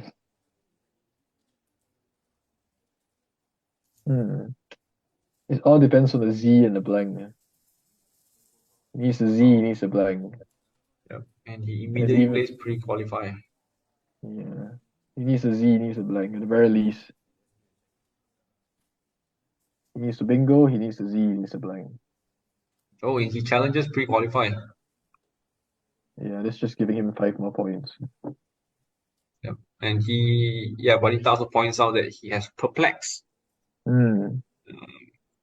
[SPEAKER 1] Hmm. It all depends on the Z and the blank. He needs a Z, he needs a blank.
[SPEAKER 2] Yep. And he
[SPEAKER 1] And it's
[SPEAKER 2] immediately
[SPEAKER 1] even
[SPEAKER 2] plays pre-qualify.
[SPEAKER 1] yeah. He needs a Z, he needs a blank at the very least. He needs to bingo, he needs a Z, he needs a blank.
[SPEAKER 2] Oh, and he challenges pre-qualify.
[SPEAKER 1] Yeah, that's just giving him 5 more points.
[SPEAKER 2] Yep. And but he also points out that he has perplexed
[SPEAKER 1] Hmm.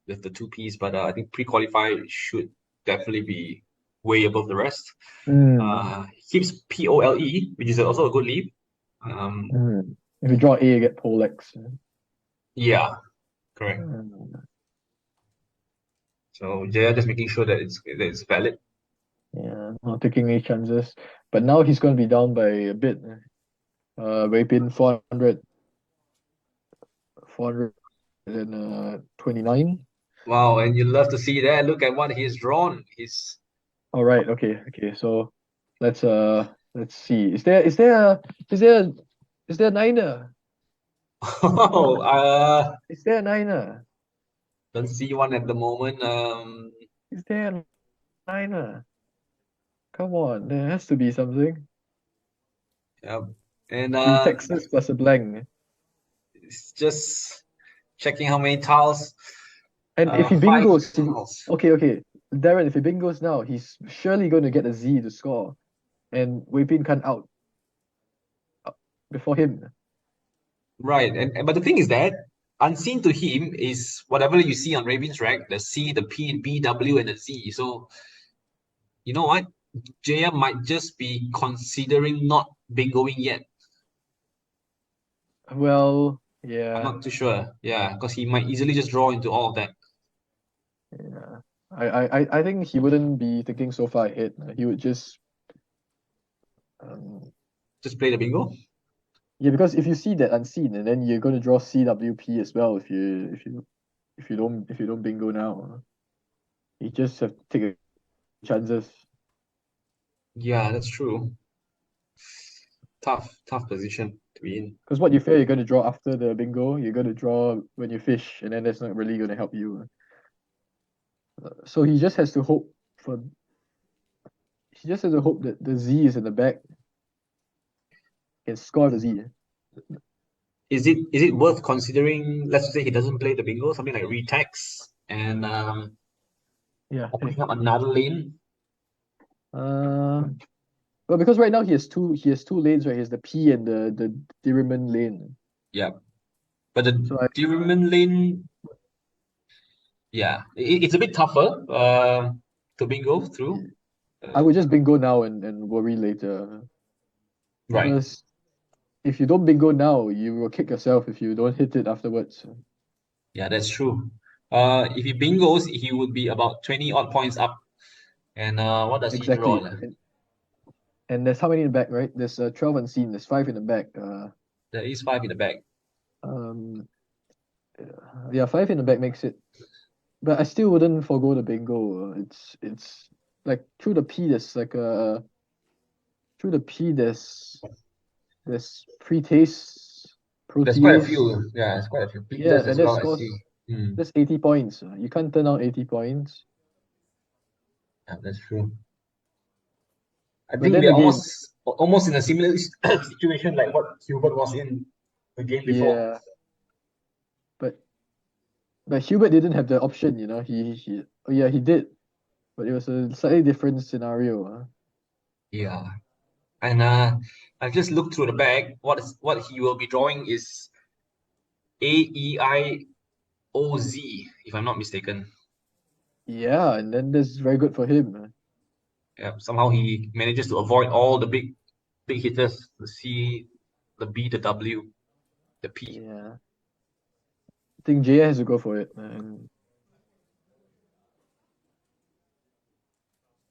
[SPEAKER 2] with the two Ps, but I think pre-qualify should definitely be way above the rest.
[SPEAKER 1] Hmm.
[SPEAKER 2] He keeps POLE, which is also a good lead.
[SPEAKER 1] Hmm. If you draw A, you get Polex.
[SPEAKER 2] Yeah, correct.
[SPEAKER 1] Hmm.
[SPEAKER 2] So Jaya just making sure that it's valid.
[SPEAKER 1] Yeah, not taking any chances. But now he's going to be down by a bit. Weibin 429.
[SPEAKER 2] Wow, and you love to see that. Look at what he's drawn. He's
[SPEAKER 1] All right, okay. So let's see. Is there a niner?
[SPEAKER 2] oh,
[SPEAKER 1] Is there a niner?
[SPEAKER 2] don't see one at the moment.
[SPEAKER 1] Is there a niner? Come on, there has to be something.
[SPEAKER 2] Yeah, and
[SPEAKER 1] In Texas plus a blank.
[SPEAKER 2] it's just checking how many tiles.
[SPEAKER 1] And if he
[SPEAKER 2] Five
[SPEAKER 1] bingos,
[SPEAKER 2] tiles.
[SPEAKER 1] okay. Darren, if he bingos now, he's surely going to get a Z to score. And Weibin can't out before him.
[SPEAKER 2] Right, and but the thing is that unseen to him is whatever you see on Raven's rack, the C, the P, B, W, and the Z. So you know what? Jaya might just be considering not bingoing yet.
[SPEAKER 1] Well,
[SPEAKER 2] I'm
[SPEAKER 1] yeah,
[SPEAKER 2] not too sure. Yeah, because he might easily just draw into all of that.
[SPEAKER 1] yeah. I think he wouldn't be thinking so far ahead. He would just um,
[SPEAKER 2] Just play the bingo.
[SPEAKER 1] yeah, because if you see that unseen, and then you're going to draw CWP as well if you don't bingo now. You just have to take chances.
[SPEAKER 2] Yeah, that's true. Tough position to be in.
[SPEAKER 1] Because what you fear you're going to draw after the bingo, you're going to draw when you fish, and then that's not really going to help you. So he just has to hope that the Z is in the back, can score the Z.
[SPEAKER 2] is it worth considering? Let's say he doesn't play the bingo, something like retax and
[SPEAKER 1] Yeah.
[SPEAKER 2] opening up another lane.
[SPEAKER 1] Well, because right now he has two lanes, right? He has the P and the Diriman lane.
[SPEAKER 2] Yeah, but the
[SPEAKER 1] So I
[SPEAKER 2] Diriman lane, yeah, it's a bit tougher to bingo through.
[SPEAKER 1] I would just bingo now and worry later.
[SPEAKER 2] Right.
[SPEAKER 1] Because if you don't bingo now, you will kick yourself if you don't hit it afterwards.
[SPEAKER 2] Yeah, that's true. If he bingos, he would be about 20 odd points up. And what does he draw?
[SPEAKER 1] Exactly. And there's how many in the back, right? There's 12 unseen. There's 5 in the back.
[SPEAKER 2] There is 5 in the back.
[SPEAKER 1] Um, yeah, 5 in the back makes it. But I still wouldn't forgo the bingo. It's like through the P. Through the P. There's pre-taste,
[SPEAKER 2] There's quite a
[SPEAKER 1] protease.
[SPEAKER 2] few. Yeah, there's quite a few.
[SPEAKER 1] Yeah,
[SPEAKER 2] Peters as
[SPEAKER 1] and that
[SPEAKER 2] well, I
[SPEAKER 1] scores
[SPEAKER 2] see. Hmm.
[SPEAKER 1] that's 80 points. You can't turn out 80 points.
[SPEAKER 2] Yeah, that's true. I
[SPEAKER 1] But
[SPEAKER 2] think
[SPEAKER 1] then
[SPEAKER 2] we are
[SPEAKER 1] again,
[SPEAKER 2] almost in a similar situation like what Hubert was in the game before.
[SPEAKER 1] yeah, but Hubert didn't have the option, He oh yeah, he did, but it was a slightly different scenario.
[SPEAKER 2] Yeah. And I've just looked through the bag. What he will be drawing is AEIOZ, if I'm not mistaken.
[SPEAKER 1] Yeah, and then that's very good for him.
[SPEAKER 2] Yeah, somehow he manages to avoid all the big hitters, the C, the B, the W, the P.
[SPEAKER 1] Yeah, I think Jay has to go for it. And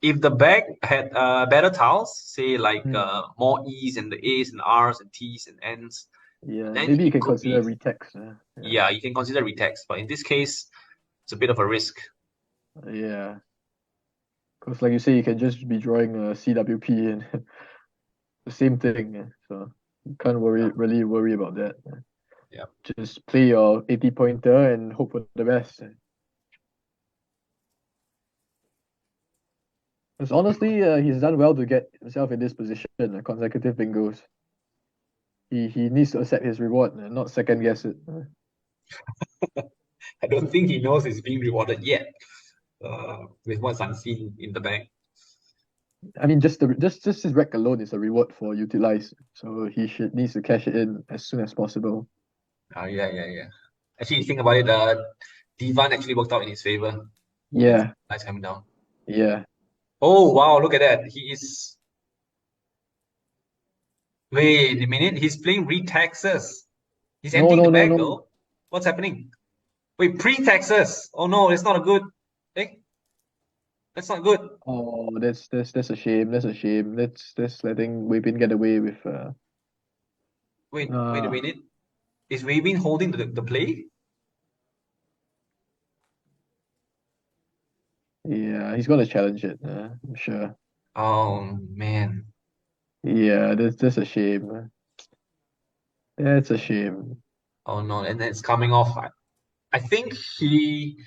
[SPEAKER 2] If the bag had better tiles, say like
[SPEAKER 1] hmm,
[SPEAKER 2] more E's and the A's and R's and T's and N's,
[SPEAKER 1] yeah,
[SPEAKER 2] then
[SPEAKER 1] maybe you
[SPEAKER 2] it
[SPEAKER 1] can
[SPEAKER 2] could
[SPEAKER 1] consider
[SPEAKER 2] be,
[SPEAKER 1] retext.
[SPEAKER 2] yeah, you can consider retext. But in this case, it's a bit of a risk.
[SPEAKER 1] Yeah, because like you say, you can just be drawing a CWP and the same thing. So you can't really worry about that.
[SPEAKER 2] Yeah.
[SPEAKER 1] Just play your 80 pointer and hope for the best. Because honestly, he's done well to get himself in this position, consecutive bingos. He needs to accept his reward and not second guess it.
[SPEAKER 2] I don't think he knows he's being rewarded yet with what's unseen in the bank.
[SPEAKER 1] I mean, just his rec alone is a reward for utilize. So he should needs to cash it in as soon as possible.
[SPEAKER 2] Yeah. Actually, think about it, Divan actually worked out in his favor.
[SPEAKER 1] Yeah,
[SPEAKER 2] Nice coming down.
[SPEAKER 1] yeah.
[SPEAKER 2] Oh, wow, look at that. He is. Wait a minute. He's playing re-taxes. He's
[SPEAKER 1] No,
[SPEAKER 2] emptying
[SPEAKER 1] no,
[SPEAKER 2] the
[SPEAKER 1] no,
[SPEAKER 2] bag,
[SPEAKER 1] no.
[SPEAKER 2] though. What's happening? Wait, pre-taxes. Oh, no, it's not a good. Hey, that's not good.
[SPEAKER 1] Oh, that's a shame. That's a shame. That's letting Weibin get away with
[SPEAKER 2] Wait a
[SPEAKER 1] uh
[SPEAKER 2] minute. Is Weibin holding the play?
[SPEAKER 1] yeah, he's gonna challenge it, I'm sure.
[SPEAKER 2] Oh, man.
[SPEAKER 1] Yeah, that's a shame. That's a shame.
[SPEAKER 2] Oh, no. And then it's coming off. I think he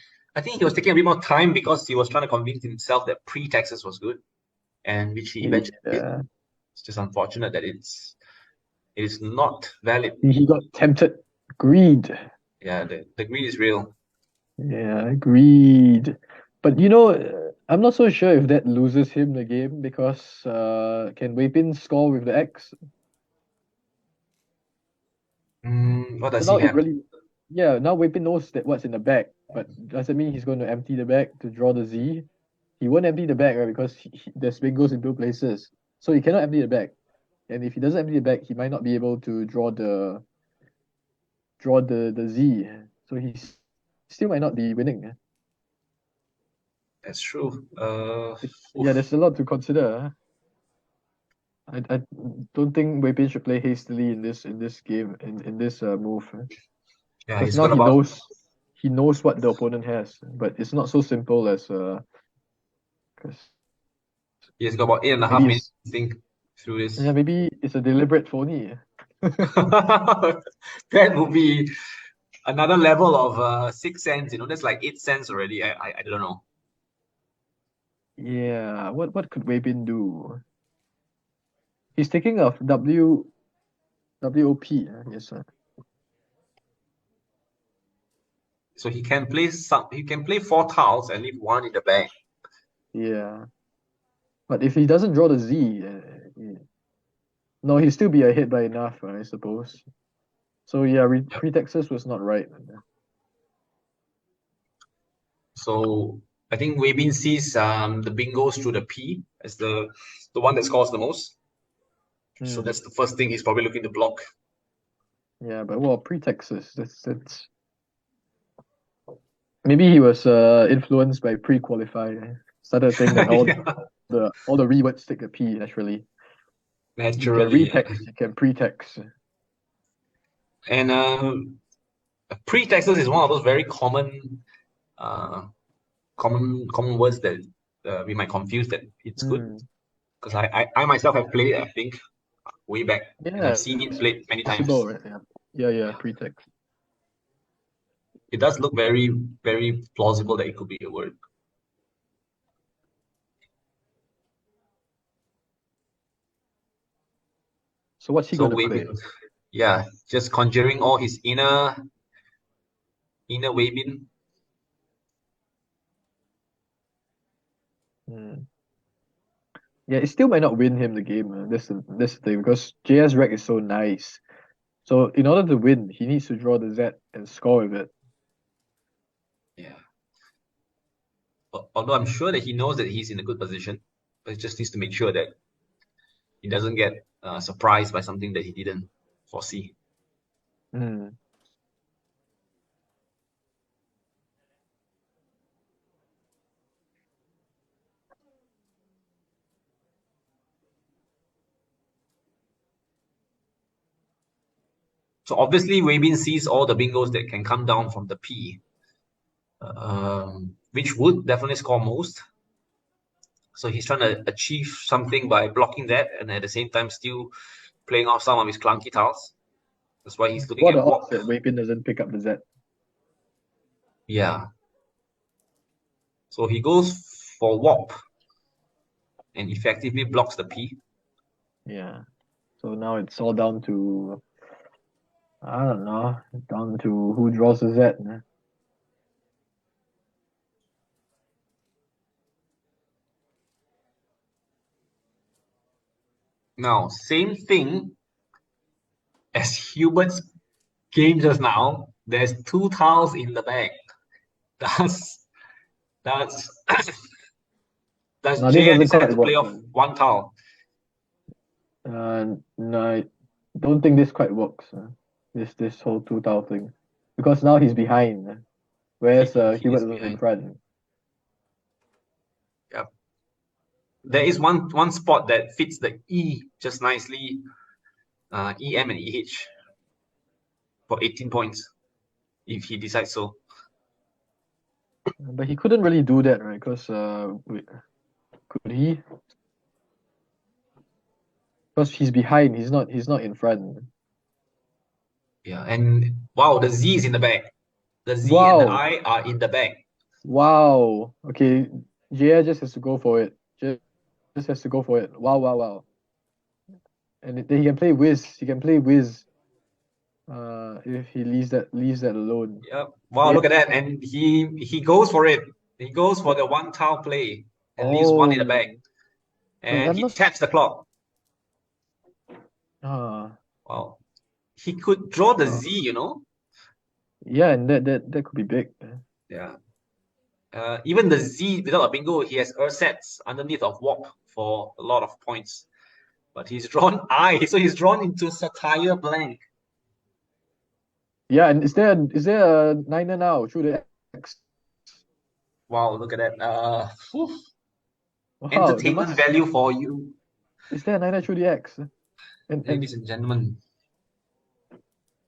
[SPEAKER 2] was taking a bit more time because he was trying to convince himself that pre-taxes was good, and which he eventually did.
[SPEAKER 1] Yeah.
[SPEAKER 2] It's just unfortunate that it is not valid.
[SPEAKER 1] He got tempted. Greed.
[SPEAKER 2] Yeah, the greed is real.
[SPEAKER 1] Yeah, greed. But I'm not so sure if that loses him the game because can Weipin score with the X?
[SPEAKER 2] What
[SPEAKER 1] So
[SPEAKER 2] does he
[SPEAKER 1] now it
[SPEAKER 2] have?
[SPEAKER 1] really, yeah, now Weipin knows that what's in the bag, but does it mean he's going to empty the bag to draw the Z? He won't empty the bag, right? Because there's bingos in two places, so he cannot empty the bag. And if he doesn't empty the bag, he might not be able to draw the Z. So he still might not be winning.
[SPEAKER 2] That's true.
[SPEAKER 1] Yeah,
[SPEAKER 2] Oof.
[SPEAKER 1] there's a lot to consider. I don't think Wei Bin should play hastily in this game in this move,
[SPEAKER 2] Yeah,
[SPEAKER 1] because
[SPEAKER 2] he's
[SPEAKER 1] now
[SPEAKER 2] got
[SPEAKER 1] he
[SPEAKER 2] about
[SPEAKER 1] knows what the opponent has, but it's not so simple as because
[SPEAKER 2] he's got about 8.5
[SPEAKER 1] maybe
[SPEAKER 2] minutes
[SPEAKER 1] it's
[SPEAKER 2] to think through this.
[SPEAKER 1] yeah maybe it's a deliberate phony.
[SPEAKER 2] That would be another level of 6 cents. That's like 8 cents already. I don't know.
[SPEAKER 1] Yeah, what could Wei Bin do? He's taking a WOP. Yes, sir.
[SPEAKER 2] So he can play four tiles and leave one in the bank.
[SPEAKER 1] Yeah. But if he doesn't draw the Z, no, he'd still be ahead by enough, I suppose. So yeah,
[SPEAKER 2] Yep.
[SPEAKER 1] pretexts was not right.
[SPEAKER 2] So I think Weibin sees the bingos through the P as the one that scores the most. So that's the first thing he's probably looking to block.
[SPEAKER 1] Yeah, but well, pretexts. That's maybe he was influenced by pre-qualify. Started saying that all the rewords take a P naturally. You can
[SPEAKER 2] Naturally,
[SPEAKER 1] retext, you can pretext.
[SPEAKER 2] and pretexts is one of those very common common words that we might confuse that it's good. Because I myself have played it, I think, way back, and
[SPEAKER 1] Yeah,
[SPEAKER 2] I've seen it played many times.
[SPEAKER 1] possible, right? Yeah, pretext.
[SPEAKER 2] It does look very, very plausible that it could be a word.
[SPEAKER 1] So what's he
[SPEAKER 2] So
[SPEAKER 1] gonna play?
[SPEAKER 2] yeah, just conjuring all his inner Weibin.
[SPEAKER 1] Yeah, it still might not win him the game. This thing because JS Rec is so nice. So in order to win, he needs to draw the Z and score with it.
[SPEAKER 2] Yeah. Although I'm sure that he knows that he's in a good position, but he just needs to make sure that he doesn't get surprised by something that he didn't foresee.
[SPEAKER 1] Mm.
[SPEAKER 2] So obviously, Weibin sees all the bingos that can come down from the P, which would definitely score most. So he's trying to achieve something by blocking that, and at the same time still playing off some of his clunky tiles. That's why he's looking
[SPEAKER 1] What are
[SPEAKER 2] at
[SPEAKER 1] the
[SPEAKER 2] what.
[SPEAKER 1] odds that Weibin doesn't pick up the Z?
[SPEAKER 2] Yeah. So he goes for WOP and effectively blocks the P.
[SPEAKER 1] Yeah. So now it's all down to I don't know, down to who draws the Z.
[SPEAKER 2] Now, same thing as Hubert's game just now. There's two tiles in the bag. That's that's does
[SPEAKER 1] Now this
[SPEAKER 2] JS
[SPEAKER 1] doesn't
[SPEAKER 2] decided
[SPEAKER 1] quite
[SPEAKER 2] to play
[SPEAKER 1] work.
[SPEAKER 2] off one tile?
[SPEAKER 1] No, I don't think this quite works. This whole two tile thing, because now he's behind, whereas
[SPEAKER 2] He is
[SPEAKER 1] Hubert was in
[SPEAKER 2] behind.
[SPEAKER 1] front.
[SPEAKER 2] Yep. There is one spot that fits the E just nicely, EM and EH for 18 points if he decides so.
[SPEAKER 1] But he couldn't really do that, right? Because wait, could he? Because he's behind. He's not. He's not in front.
[SPEAKER 2] Yeah, and wow, the Z is in the back. The Z and the
[SPEAKER 1] Wow!
[SPEAKER 2] I are in the back.
[SPEAKER 1] Wow! Okay, Jia just has to go for it. Just has to go for it. Wow! Wow! Wow! And then he can play Wiz. He can play Wiz. If he leaves that alone.
[SPEAKER 2] Yep. Wow,
[SPEAKER 1] Yeah.
[SPEAKER 2] look at that. And he goes for it. He goes for the one tile play and leaves one in the back.
[SPEAKER 1] Oh.
[SPEAKER 2] And
[SPEAKER 1] I'm
[SPEAKER 2] he
[SPEAKER 1] not.
[SPEAKER 2] taps the clock. Wow. He could draw the Z, you know?
[SPEAKER 1] Yeah, and that could be big.
[SPEAKER 2] Yeah. Even the Z without a bingo, he has sets underneath of WOP for a lot of points. But he's drawn I, so he's drawn into satire blank.
[SPEAKER 1] Yeah, and is there a niner now through the X?
[SPEAKER 2] Wow, look at that.
[SPEAKER 1] Wow,
[SPEAKER 2] Entertainment value for you,
[SPEAKER 1] is there a niner through the X?
[SPEAKER 2] ladies and gentlemen.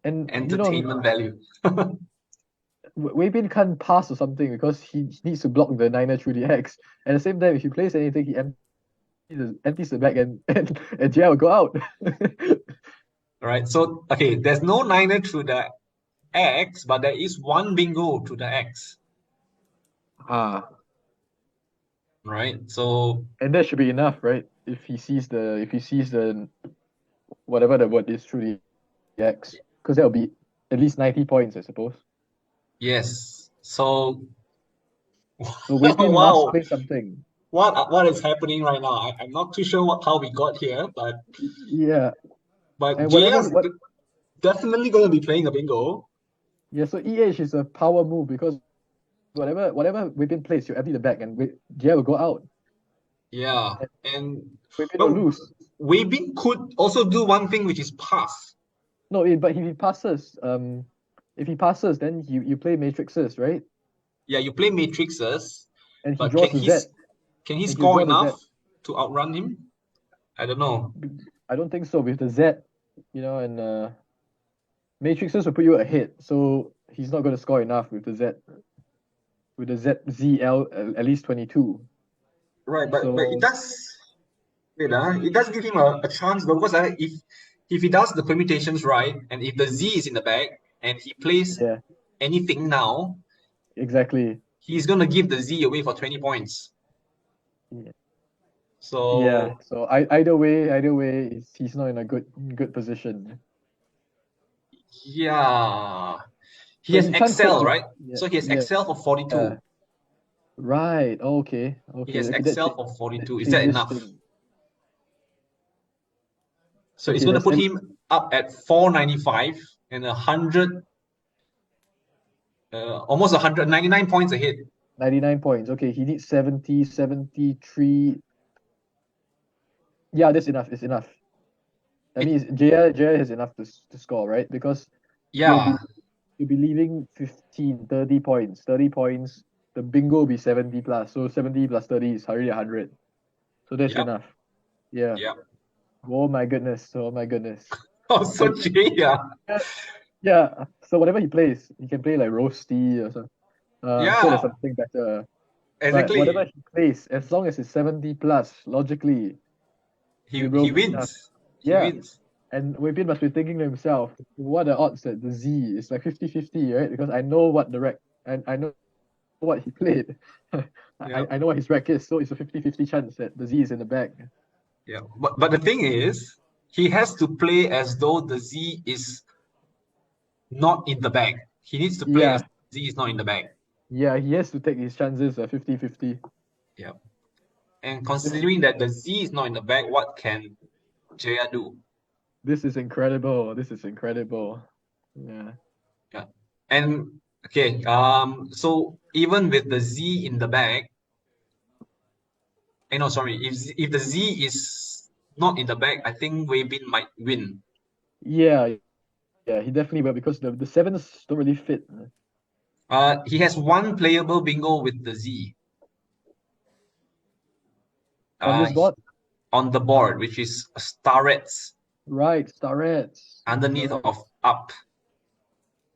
[SPEAKER 1] And
[SPEAKER 2] Entertainment value.
[SPEAKER 1] Weibin can't pass or something because he needs to block the niner through the X. At the same time, if he plays anything, he empties the bag and Jia will go out.
[SPEAKER 2] All right. So okay, there's no niner through the X, but there is one bingo through the X. Right. So
[SPEAKER 1] And that should be enough, right? If he sees the whatever the word is through the X, because that'll be at least 90 points, I suppose.
[SPEAKER 2] yes. So,
[SPEAKER 1] So Weibin must
[SPEAKER 2] wow,
[SPEAKER 1] play something.
[SPEAKER 2] what is happening right now? I'm not too sure how we got here, but
[SPEAKER 1] Yeah, and whatever
[SPEAKER 2] Jaya's
[SPEAKER 1] what
[SPEAKER 2] definitely going to be playing a bingo.
[SPEAKER 1] yeah. So EH is a power move because whatever Weibin plays, you empty the bag and Jia will go out.
[SPEAKER 2] Yeah,
[SPEAKER 1] And
[SPEAKER 2] and
[SPEAKER 1] Weibin will
[SPEAKER 2] well,
[SPEAKER 1] lose.
[SPEAKER 2] Weibin could also do one thing, which is pass.
[SPEAKER 1] No, but if he passes, if he passes, then you play matrices, right?
[SPEAKER 2] Yeah, you play matrices,
[SPEAKER 1] And he
[SPEAKER 2] but
[SPEAKER 1] draws the Z,
[SPEAKER 2] can he
[SPEAKER 1] and he'll
[SPEAKER 2] score
[SPEAKER 1] draw the Z.
[SPEAKER 2] enough to outrun him? I don't know.
[SPEAKER 1] I don't think so with the Z, and matrices will put you ahead. So he's not going to score enough with the Z, with the ZL at least 22.
[SPEAKER 2] Right, but it
[SPEAKER 1] So
[SPEAKER 2] does it does give him a chance though, because if he does the permutations right, and if the Z is in the bag and he plays
[SPEAKER 1] yeah,
[SPEAKER 2] anything now,
[SPEAKER 1] exactly.
[SPEAKER 2] he's gonna give the Z away for 20 points.
[SPEAKER 1] Yeah. Yeah.
[SPEAKER 2] So
[SPEAKER 1] So either way, he's not in a good position.
[SPEAKER 2] yeah. He
[SPEAKER 1] So
[SPEAKER 2] has
[SPEAKER 1] he can't cope
[SPEAKER 2] Excel,
[SPEAKER 1] with.
[SPEAKER 2] right?
[SPEAKER 1] Yeah,
[SPEAKER 2] So he has
[SPEAKER 1] yeah,
[SPEAKER 2] Excel for 42.
[SPEAKER 1] right. Okay,
[SPEAKER 2] He
[SPEAKER 1] okay.
[SPEAKER 2] has
[SPEAKER 1] Okay, that
[SPEAKER 2] Excel for 42. Is that
[SPEAKER 1] changes
[SPEAKER 2] enough?
[SPEAKER 1] things.
[SPEAKER 2] So it's
[SPEAKER 1] Okay,
[SPEAKER 2] going to
[SPEAKER 1] that's
[SPEAKER 2] put
[SPEAKER 1] and
[SPEAKER 2] him up at 495 and 100, almost 199 points ahead.
[SPEAKER 1] 99 points. Okay, he needs 70, 73. Yeah, that's enough. It's enough. That
[SPEAKER 2] It,
[SPEAKER 1] means Jaya has enough to score, right? Because he'll
[SPEAKER 2] yeah,
[SPEAKER 1] be he'll be leaving 15, 30 points. 30 points. The bingo will be 70 plus. So 70 plus 30 is already 100. So that's
[SPEAKER 2] yep,
[SPEAKER 1] enough. Yeah.
[SPEAKER 2] yep.
[SPEAKER 1] Oh my goodness. Oh my goodness.
[SPEAKER 2] Oh, so
[SPEAKER 1] So
[SPEAKER 2] Jay, yeah,
[SPEAKER 1] yeah. So whatever he plays, he can play like roasty or something. I'm sure there's
[SPEAKER 2] yeah,
[SPEAKER 1] something better. But whatever
[SPEAKER 2] exactly.
[SPEAKER 1] he plays, as long as it's 70 plus, logically,
[SPEAKER 2] He
[SPEAKER 1] it will
[SPEAKER 2] he
[SPEAKER 1] be enough.
[SPEAKER 2] wins. He
[SPEAKER 1] Yeah.
[SPEAKER 2] wins.
[SPEAKER 1] And Weibin must be thinking to himself, what are the odds that the Z is like 50-50, right? Because I know what the rack and I know what he played.
[SPEAKER 2] Yeah,
[SPEAKER 1] I know what his rack is, so it's a 50-50 chance that the Z is in the bag.
[SPEAKER 2] yeah. But the thing is, he has to play as though the Z is not in the bag. He needs to play as
[SPEAKER 1] Yeah,
[SPEAKER 2] Z is not in the bag.
[SPEAKER 1] yeah, he has to take his chances 50-50.
[SPEAKER 2] Yeah. And
[SPEAKER 1] This
[SPEAKER 2] considering that the Z is not in the bag, what can Jaya do?
[SPEAKER 1] this is incredible. This is incredible. Yeah.
[SPEAKER 2] Yeah. And okay, so even with the Z in the bag, no, sorry, if the Z is not in the bag, I think Weibin might win.
[SPEAKER 1] Yeah, yeah, he definitely will because the sevens don't really fit.
[SPEAKER 2] He has one playable bingo with the Z.
[SPEAKER 1] On
[SPEAKER 2] Uh,
[SPEAKER 1] this board?
[SPEAKER 2] on the board, which is starets
[SPEAKER 1] Right, starets.
[SPEAKER 2] underneath
[SPEAKER 1] Correct.
[SPEAKER 2] of up,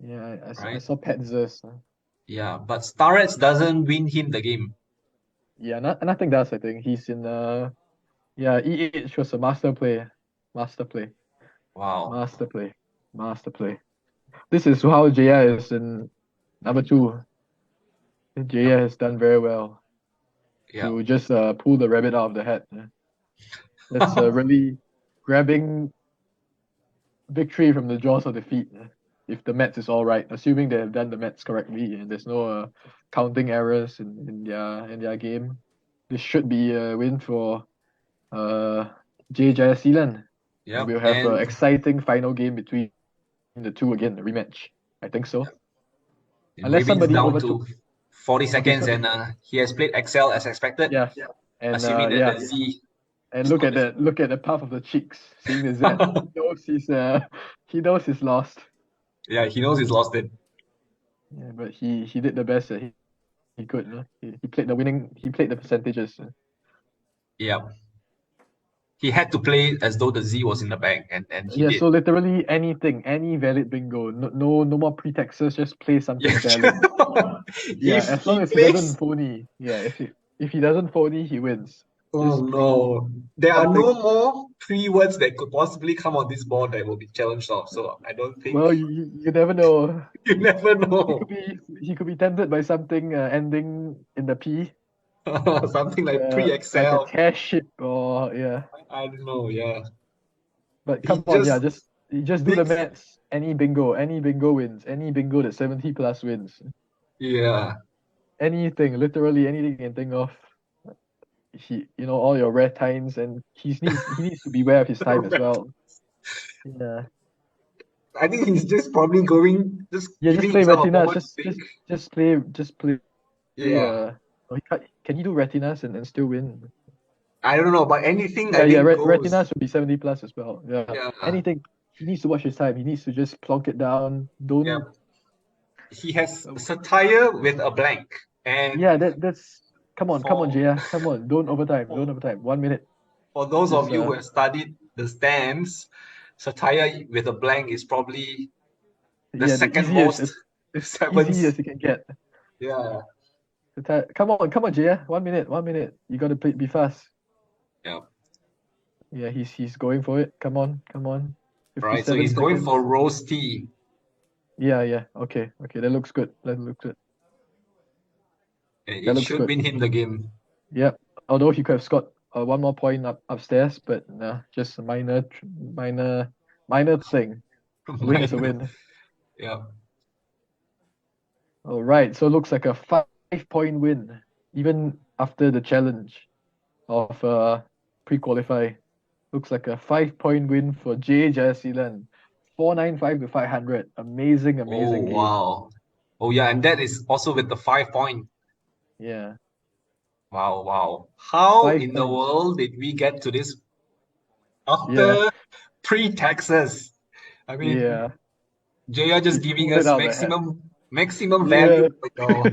[SPEAKER 1] Yeah, I
[SPEAKER 2] right?
[SPEAKER 1] saw Petzers.
[SPEAKER 2] Yeah, but starets doesn't win him the game.
[SPEAKER 1] Yeah, nothing does, I think. He's in yeah, EH was a master play. Master play.
[SPEAKER 2] Wow.
[SPEAKER 1] Master play. Master play. This is how Jaya is in number two.
[SPEAKER 2] Yep.
[SPEAKER 1] Jaya has done very well
[SPEAKER 2] Yep.
[SPEAKER 1] to just pull the rabbit out of the hat. That's really grabbing victory from the jaws of defeat. If the Mets is all right, assuming they have done the Mets correctly and there's no counting errors in their game, this should be a win for uh Jeyaseelan. And
[SPEAKER 2] Yep.
[SPEAKER 1] we'll have an
[SPEAKER 2] And
[SPEAKER 1] exciting final game between the two again, the rematch. I think so. Unless
[SPEAKER 2] Weibin's
[SPEAKER 1] somebody
[SPEAKER 2] down
[SPEAKER 1] overtook.
[SPEAKER 2] to 40
[SPEAKER 1] Okay,
[SPEAKER 2] seconds,
[SPEAKER 1] sorry.
[SPEAKER 2] and he has played Excel as expected,
[SPEAKER 1] Yeah. And
[SPEAKER 2] assuming that
[SPEAKER 1] yeah.
[SPEAKER 2] the Z
[SPEAKER 1] And
[SPEAKER 2] is
[SPEAKER 1] look
[SPEAKER 2] not
[SPEAKER 1] at
[SPEAKER 2] the
[SPEAKER 1] that. Look at the puff of the cheeks, seeing the Z.
[SPEAKER 2] Z.
[SPEAKER 1] He knows he's lost.
[SPEAKER 2] Yeah, he knows he's lost it.
[SPEAKER 1] Yeah, but he did the best that he could. No? He played the percentages.
[SPEAKER 2] Yeah. He had to play as though the Z was in the bag, and he
[SPEAKER 1] Yeah,
[SPEAKER 2] did.
[SPEAKER 1] so literally anything, any valid bingo. No more pretexts, just play something
[SPEAKER 2] Yeah.
[SPEAKER 1] valid. Yeah,
[SPEAKER 2] If
[SPEAKER 1] as long
[SPEAKER 2] he
[SPEAKER 1] as he doesn't
[SPEAKER 2] plays,
[SPEAKER 1] phony. Yeah, if he doesn't phony, he wins.
[SPEAKER 2] oh
[SPEAKER 1] Just play
[SPEAKER 2] no, there are no
[SPEAKER 1] something.
[SPEAKER 2] more pre-words that could possibly come on this board that will be challenged off. So I don't think
[SPEAKER 1] Well, you never know.
[SPEAKER 2] you never
[SPEAKER 1] He could
[SPEAKER 2] know.
[SPEAKER 1] be he could be tempted by something ending in the P,
[SPEAKER 2] Something like
[SPEAKER 1] like a
[SPEAKER 2] pre-Excel.
[SPEAKER 1] cash ship or yeah.
[SPEAKER 2] I don't know. Yeah,
[SPEAKER 1] But
[SPEAKER 2] he
[SPEAKER 1] come on, yeah,
[SPEAKER 2] just
[SPEAKER 1] just you just do the
[SPEAKER 2] picks.
[SPEAKER 1] maths. Any bingo wins. Any bingo that 70 plus wins.
[SPEAKER 2] Yeah.
[SPEAKER 1] Anything, literally anything you can think of. All your red tines, and he needs to beware of his time as well. Yeah.
[SPEAKER 2] I think he's just probably just
[SPEAKER 1] Yeah, just
[SPEAKER 2] giving
[SPEAKER 1] play
[SPEAKER 2] himself a
[SPEAKER 1] Retinas.
[SPEAKER 2] moment to
[SPEAKER 1] Just
[SPEAKER 2] think.
[SPEAKER 1] just just play.
[SPEAKER 2] Yeah.
[SPEAKER 1] Oh, can he do Retinas and still win?
[SPEAKER 2] I don't know, but anything I
[SPEAKER 1] Yeah,
[SPEAKER 2] think goes.
[SPEAKER 1] Retinas would be 70 plus as well. Yeah,
[SPEAKER 2] Yeah.
[SPEAKER 1] anything. He needs to watch his time. He needs to just plonk it down.
[SPEAKER 2] Yeah.
[SPEAKER 1] Don't.
[SPEAKER 2] He has
[SPEAKER 1] uh,
[SPEAKER 2] satire with a blank. And
[SPEAKER 1] Yeah, that's. Come on,
[SPEAKER 2] for
[SPEAKER 1] Jaya. Come on. Don't overtime. Don't
[SPEAKER 2] for,
[SPEAKER 1] overtime. 1 minute.
[SPEAKER 2] for those
[SPEAKER 1] Just
[SPEAKER 2] of you who have studied the stands, satire with a blank is probably the
[SPEAKER 1] the
[SPEAKER 2] second
[SPEAKER 1] easiest,
[SPEAKER 2] most
[SPEAKER 1] as easy
[SPEAKER 2] sevens.
[SPEAKER 1] as you can get.
[SPEAKER 2] Yeah.
[SPEAKER 1] Come on, Jaya. 1 minute. 1 minute. You gotta be fast.
[SPEAKER 2] Yeah.
[SPEAKER 1] Yeah, he's going for it. Come on, come on.
[SPEAKER 2] Right. So
[SPEAKER 1] 57
[SPEAKER 2] he's going for
[SPEAKER 1] seconds.
[SPEAKER 2] roasty.
[SPEAKER 1] Yeah. Okay. That looks good. That looks good.
[SPEAKER 2] And
[SPEAKER 1] That
[SPEAKER 2] it
[SPEAKER 1] looks
[SPEAKER 2] should
[SPEAKER 1] good.
[SPEAKER 2] win him the game.
[SPEAKER 1] Yeah. Although he could have scored one more point upstairs, but nah, just a minor thing. A win is a
[SPEAKER 2] Minor.
[SPEAKER 1] win.
[SPEAKER 2] Yeah.
[SPEAKER 1] All right. So it looks like a 5 point win, even after the challenge of pre-qualify. Looks like a 5 point win for Jeyaseelan. 495 to 500. Amazing,
[SPEAKER 2] Oh,
[SPEAKER 1] amazing game.
[SPEAKER 2] wow. Oh, yeah. And that is also with the 5 point.
[SPEAKER 1] Yeah.
[SPEAKER 2] Wow, wow. How
[SPEAKER 1] Five
[SPEAKER 2] in the
[SPEAKER 1] points.
[SPEAKER 2] world did we get to this
[SPEAKER 1] Yeah.
[SPEAKER 2] after pre-taxes? I mean,
[SPEAKER 1] Yeah.
[SPEAKER 2] Jaya
[SPEAKER 1] He
[SPEAKER 2] just giving
[SPEAKER 1] pulled it
[SPEAKER 2] us
[SPEAKER 1] out of the hat.
[SPEAKER 2] maximum value
[SPEAKER 1] Yeah.
[SPEAKER 2] for your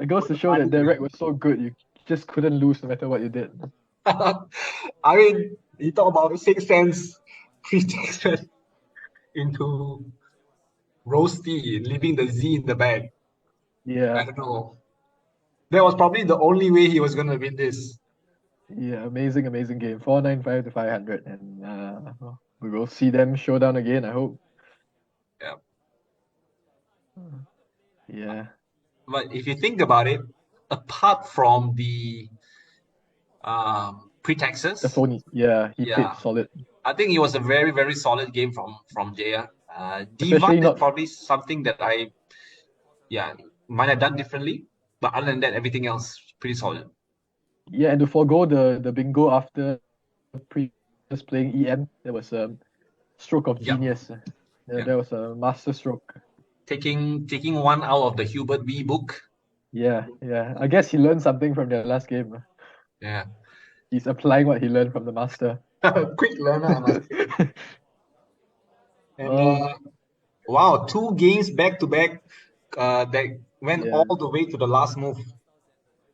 [SPEAKER 1] It goes to show that
[SPEAKER 2] money.
[SPEAKER 1] Derek was so good, you just couldn't lose no matter what you did.
[SPEAKER 2] I mean, you talk about 6 cents pre-taxes into roasty, leaving the Z in the bag. I
[SPEAKER 1] Yeah.
[SPEAKER 2] don't know. That was probably the only way he was gonna win this.
[SPEAKER 1] Yeah. Amazing, amazing game. 495 to 500. And we will see them showdown again, I hope.
[SPEAKER 2] Yeah.
[SPEAKER 1] Yeah.
[SPEAKER 2] But if you think about it, apart from the
[SPEAKER 1] The
[SPEAKER 2] pre-taxes,
[SPEAKER 1] phony. Yeah, he played
[SPEAKER 2] yeah,
[SPEAKER 1] solid.
[SPEAKER 2] I think it was a very, very solid game from Jaya. Diva
[SPEAKER 1] Especially
[SPEAKER 2] is
[SPEAKER 1] not
[SPEAKER 2] probably something that yeah, might have done differently. But other than that, everything else pretty solid.
[SPEAKER 1] yeah, and to forego the bingo after pre just playing EM, that was a stroke of
[SPEAKER 2] Yeah,
[SPEAKER 1] genius. Yeah,
[SPEAKER 2] yeah.
[SPEAKER 1] that was a master stroke.
[SPEAKER 2] Taking one out of the Hubert B book.
[SPEAKER 1] Yeah. I guess he learned something from their last game.
[SPEAKER 2] Yeah.
[SPEAKER 1] He's applying what he learned from the master.
[SPEAKER 2] Quick learner, I must say. And
[SPEAKER 1] Oh,
[SPEAKER 2] wow, 2 games back to back that went
[SPEAKER 1] yeah.
[SPEAKER 2] all the way to the last move.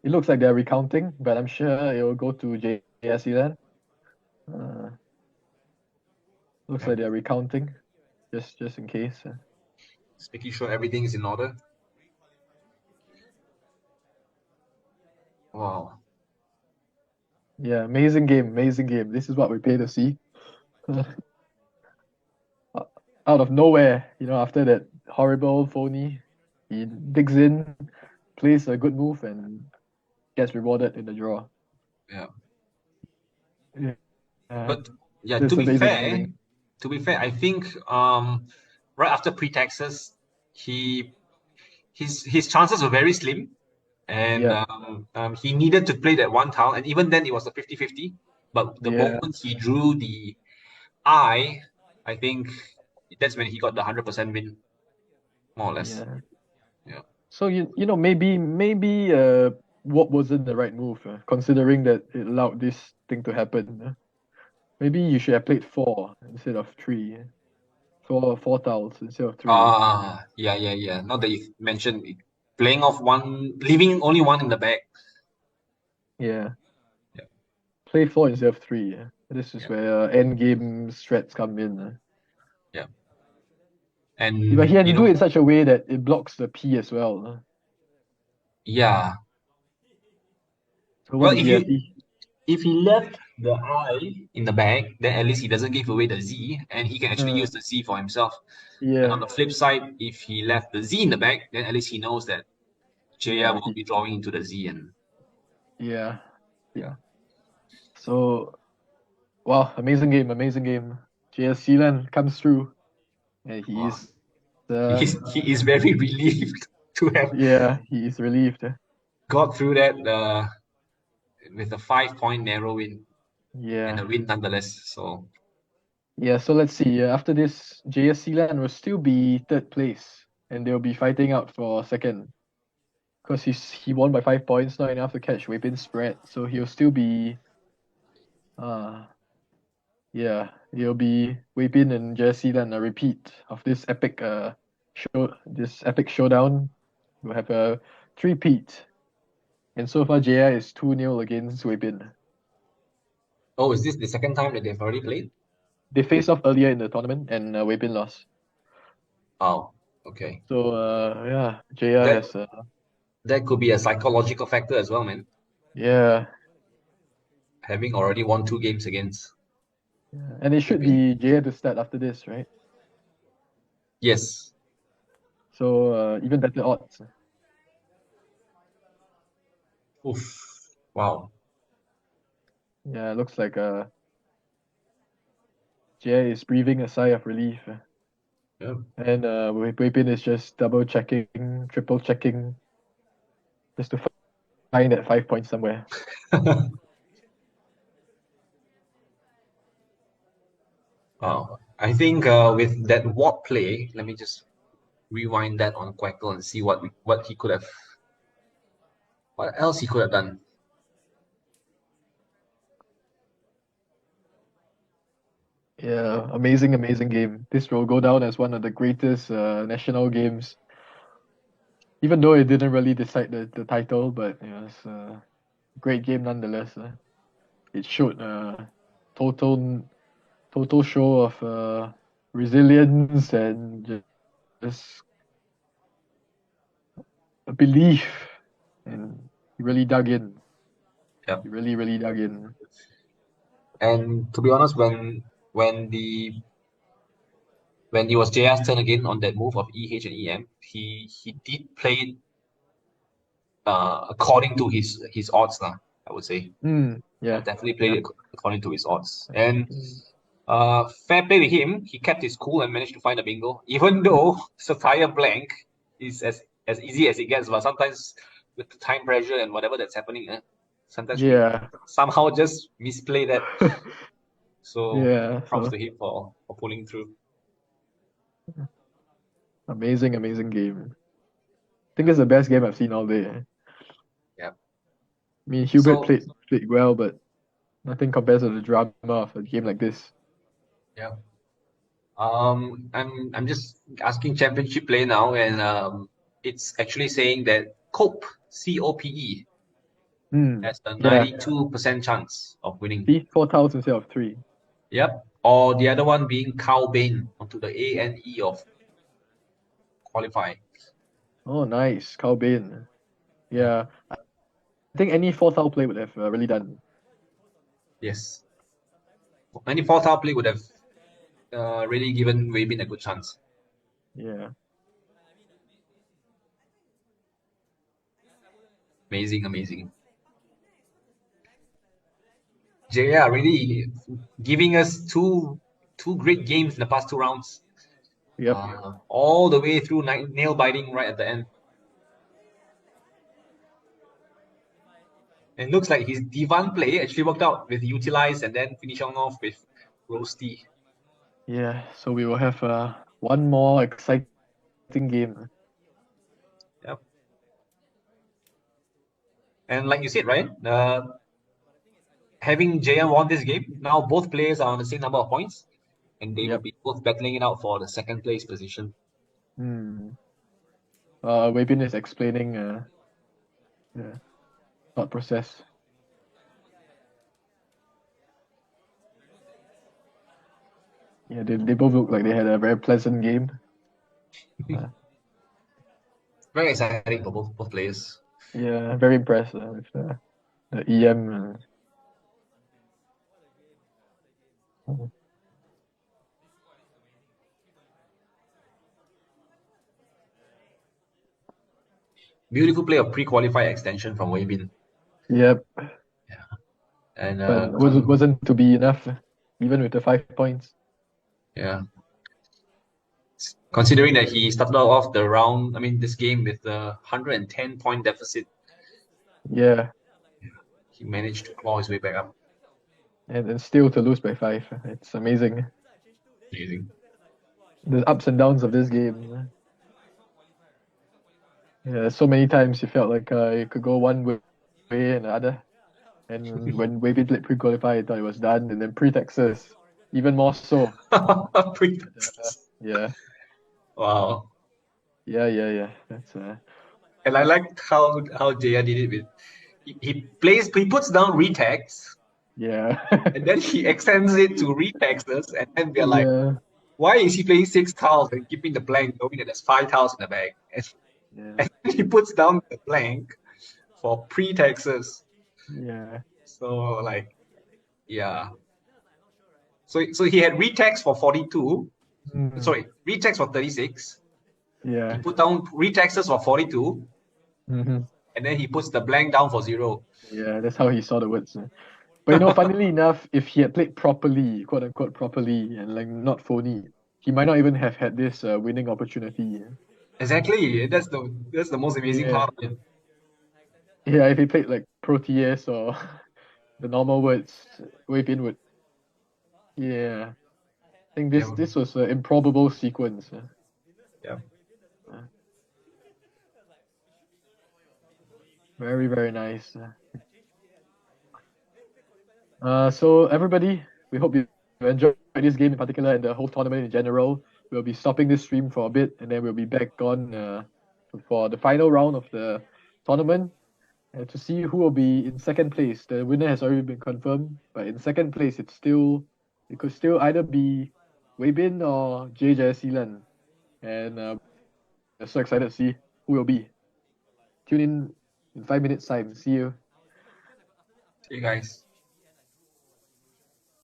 [SPEAKER 1] It looks like they're recounting, but I'm sure it will go to Jeyaseelan. Uh, looks
[SPEAKER 2] Yeah.
[SPEAKER 1] like they're recounting, just in case.
[SPEAKER 2] Just making sure everything is in order. Wow.
[SPEAKER 1] Yeah, amazing game, amazing game. This is what we pay to see. Out of nowhere, after that horrible phony, he digs in, plays a good move, and gets rewarded in the draw.
[SPEAKER 2] Yeah.
[SPEAKER 1] Yeah,
[SPEAKER 2] But yeah,
[SPEAKER 1] that's amazing, amazing.
[SPEAKER 2] to be fair, I think right after pre-taxes, he his chances were very slim, and
[SPEAKER 1] Yeah,
[SPEAKER 2] he needed to play that one tile, and even then it was a 50-50. But the
[SPEAKER 1] yeah,
[SPEAKER 2] moment he drew the I think that's when he got the 100% win, more or less.
[SPEAKER 1] yeah.
[SPEAKER 2] Yeah.
[SPEAKER 1] So maybe what wasn't the right move, considering that it allowed this thing to happen. Maybe you should have played four instead of three. Four tiles instead of three.
[SPEAKER 2] Yeah. Now that you mentioned it, playing off one, leaving only one in the back.
[SPEAKER 1] Yeah,
[SPEAKER 2] Yeah,
[SPEAKER 1] play four instead of three. This is
[SPEAKER 2] yeah,
[SPEAKER 1] where end game strats come in.
[SPEAKER 2] yeah.
[SPEAKER 1] But he
[SPEAKER 2] And
[SPEAKER 1] had to do it in such a way that it blocks the P as well.
[SPEAKER 2] yeah.
[SPEAKER 1] So what
[SPEAKER 2] Well,
[SPEAKER 1] did he have?
[SPEAKER 2] if he left the I in the back, then at least he doesn't give away the Z, and he can actually
[SPEAKER 1] Uh,
[SPEAKER 2] use the Z for himself. And on
[SPEAKER 1] yeah,
[SPEAKER 2] the flip side, if he left the Z in the back, then at least he knows that Jaya
[SPEAKER 1] yeah,
[SPEAKER 2] will be drawing into the Z, and
[SPEAKER 1] yeah,
[SPEAKER 2] yeah,
[SPEAKER 1] yeah. So wow, amazing game, amazing game. Jeyaseelan comes through, and he
[SPEAKER 2] wow,
[SPEAKER 1] is
[SPEAKER 2] he is very relieved. to have
[SPEAKER 1] Yeah, he is relieved.
[SPEAKER 2] got through that with a 5-point narrow win and
[SPEAKER 1] Yeah.
[SPEAKER 2] a win nonetheless. So
[SPEAKER 1] Yeah, so let's see. After this, Jeyaseelan will still be third place, and they'll be fighting out for second. Because he won by 5 points, not enough to catch Weibin's spread. So he'll still be yeah, it'll be Weibin and Jeyaseelan, a repeat of this epic showdown. We'll have a three-peat. And so far Jaya is 2-0 against Weibin.
[SPEAKER 2] oh, is this the second time that they've already played?
[SPEAKER 1] They faced off earlier in the tournament and Weibin lost.
[SPEAKER 2] Oh, okay.
[SPEAKER 1] So yeah, Jaya
[SPEAKER 2] That
[SPEAKER 1] has
[SPEAKER 2] that could be a psychological factor as well, man.
[SPEAKER 1] yeah,
[SPEAKER 2] Having already won 2 games against
[SPEAKER 1] yeah. And it should
[SPEAKER 2] Weibin.
[SPEAKER 1] be Jaya to start after this, right?
[SPEAKER 2] Yes.
[SPEAKER 1] So even better odds.
[SPEAKER 2] Oof. Wow.
[SPEAKER 1] Yeah, it looks like Jaya is breathing a sigh of relief.
[SPEAKER 2] Yeah.
[SPEAKER 1] And Weibin is just double checking, triple checking, just to find that 5 points somewhere.
[SPEAKER 2] Wow. I think with that warp play, let me just rewind that on Quackle and see what he could have, what else he could have done.
[SPEAKER 1] Yeah, amazing, amazing game. This will go down as one of the greatest national games, even though it didn't really decide the title, but it was a great game nonetheless. It showed total total show of resilience and just a belief, and he really dug in.
[SPEAKER 2] Yeah.
[SPEAKER 1] He really, really dug in.
[SPEAKER 2] And to be honest, when the when it was JR's turn again on that move of EH and EM, he did play it according to his odds lah, I would say.
[SPEAKER 1] Yeah,
[SPEAKER 2] Definitely played
[SPEAKER 1] yeah.
[SPEAKER 2] it according to his odds. And fair play to him, he kept his cool and managed to find a bingo. Even though Sapphire Blank is as easy as it gets, but sometimes with the time pressure and whatever that's happening, sometimes we
[SPEAKER 1] Yeah.
[SPEAKER 2] somehow just misplay that. So
[SPEAKER 1] Yeah,
[SPEAKER 2] props
[SPEAKER 1] so
[SPEAKER 2] to him for pulling through.
[SPEAKER 1] amazing, amazing game. I think it's the best game I've seen all day.
[SPEAKER 2] Yeah.
[SPEAKER 1] I mean, Hubert
[SPEAKER 2] So
[SPEAKER 1] played well, but nothing compares to the drama of a game like this.
[SPEAKER 2] yeah. I'm just asking championship play now, and it's actually saying that COPE has a
[SPEAKER 1] Yeah,
[SPEAKER 2] 92% chance of winning.
[SPEAKER 1] see, 4 tiles instead of 3.
[SPEAKER 2] Yep. Or the other one being Cowbane onto the ANE of qualify.
[SPEAKER 1] Oh, nice, Calbane. Yeah, I think any 4 tile play would have really done.
[SPEAKER 2] Yes. Any 4-tile play would have really given Weibin a good chance.
[SPEAKER 1] Yeah,
[SPEAKER 2] Amazing, amazing. Jaya really giving us two great games in the past 2 rounds.
[SPEAKER 1] yep.
[SPEAKER 2] All the way through nail biting right at the end. And looks like his Divan play actually worked out with Utilize and then finishing off with Roasty.
[SPEAKER 1] Yeah, so we will have one more exciting game.
[SPEAKER 2] Yep. And like you said, right? Having Jaya won this game, now both players are on the same number of points, and they will
[SPEAKER 1] Yep.
[SPEAKER 2] be both battling it out for the second place position.
[SPEAKER 1] Weibin is explaining the thought process. Yeah, they both look like they had a very pleasant game.
[SPEAKER 2] Very exciting for both players.
[SPEAKER 1] Yeah, very impressed with the EM.
[SPEAKER 2] Beautiful play of pre-qualified extension from Weibin.
[SPEAKER 1] Yep.
[SPEAKER 2] Yeah. And
[SPEAKER 1] But wasn't to be enough, even with the 5 points.
[SPEAKER 2] yeah. Considering that he started off the round, I mean, this game with a 110-point deficit,
[SPEAKER 1] Yeah,
[SPEAKER 2] he managed to claw his way back up.
[SPEAKER 1] and still to lose by 5. It's amazing.
[SPEAKER 2] Amazing.
[SPEAKER 1] The ups and downs of this game. Yeah, so many times you felt like it could go one way and the other. And when Weibin played pre-qualify, I thought it was done. And then pre-Texas, even more so. Yeah,
[SPEAKER 2] Wow.
[SPEAKER 1] yeah. That's
[SPEAKER 2] And I liked how Jaya did it with he puts down retags
[SPEAKER 1] yeah,
[SPEAKER 2] and then he extends it to retexters, and then we're like,
[SPEAKER 1] yeah,
[SPEAKER 2] why is he playing 6 tiles and keeping the blank knowing that there's 5 tiles in the bag?
[SPEAKER 1] yeah,
[SPEAKER 2] And he puts down the blank for pre-Texas.
[SPEAKER 1] yeah.
[SPEAKER 2] So like, yeah. So he had retext for 42.
[SPEAKER 1] Mm,
[SPEAKER 2] Sorry, retext for 36. He
[SPEAKER 1] yeah.
[SPEAKER 2] put down retexters for 42,
[SPEAKER 1] Hmm.
[SPEAKER 2] and then he puts the blank down for 0.
[SPEAKER 1] Yeah, that's how he saw the words. But funnily enough, if he had played properly, quote unquote properly, and like not phony, he might not even have had this winning opportunity.
[SPEAKER 2] Exactly. That's the most amazing
[SPEAKER 1] Yeah,
[SPEAKER 2] part of it.
[SPEAKER 1] yeah. If he played like Proteus or the normal words, Weibin would. Yeah, I think this
[SPEAKER 2] Yeah.
[SPEAKER 1] this was an improbable sequence.
[SPEAKER 2] Yeah.
[SPEAKER 1] Uh, Very very nice. So everybody, we hope you enjoyed this game in particular and the whole tournament in general. We'll be stopping this stream for a bit and then we'll be back on for the final round of the tournament to see who will be in second place. The winner has already been confirmed, but in second place, it could still either be Weibin or Jeyaseelan, and we're so excited to see who will be. Tune in 5 minutes time. See you.
[SPEAKER 2] See you guys.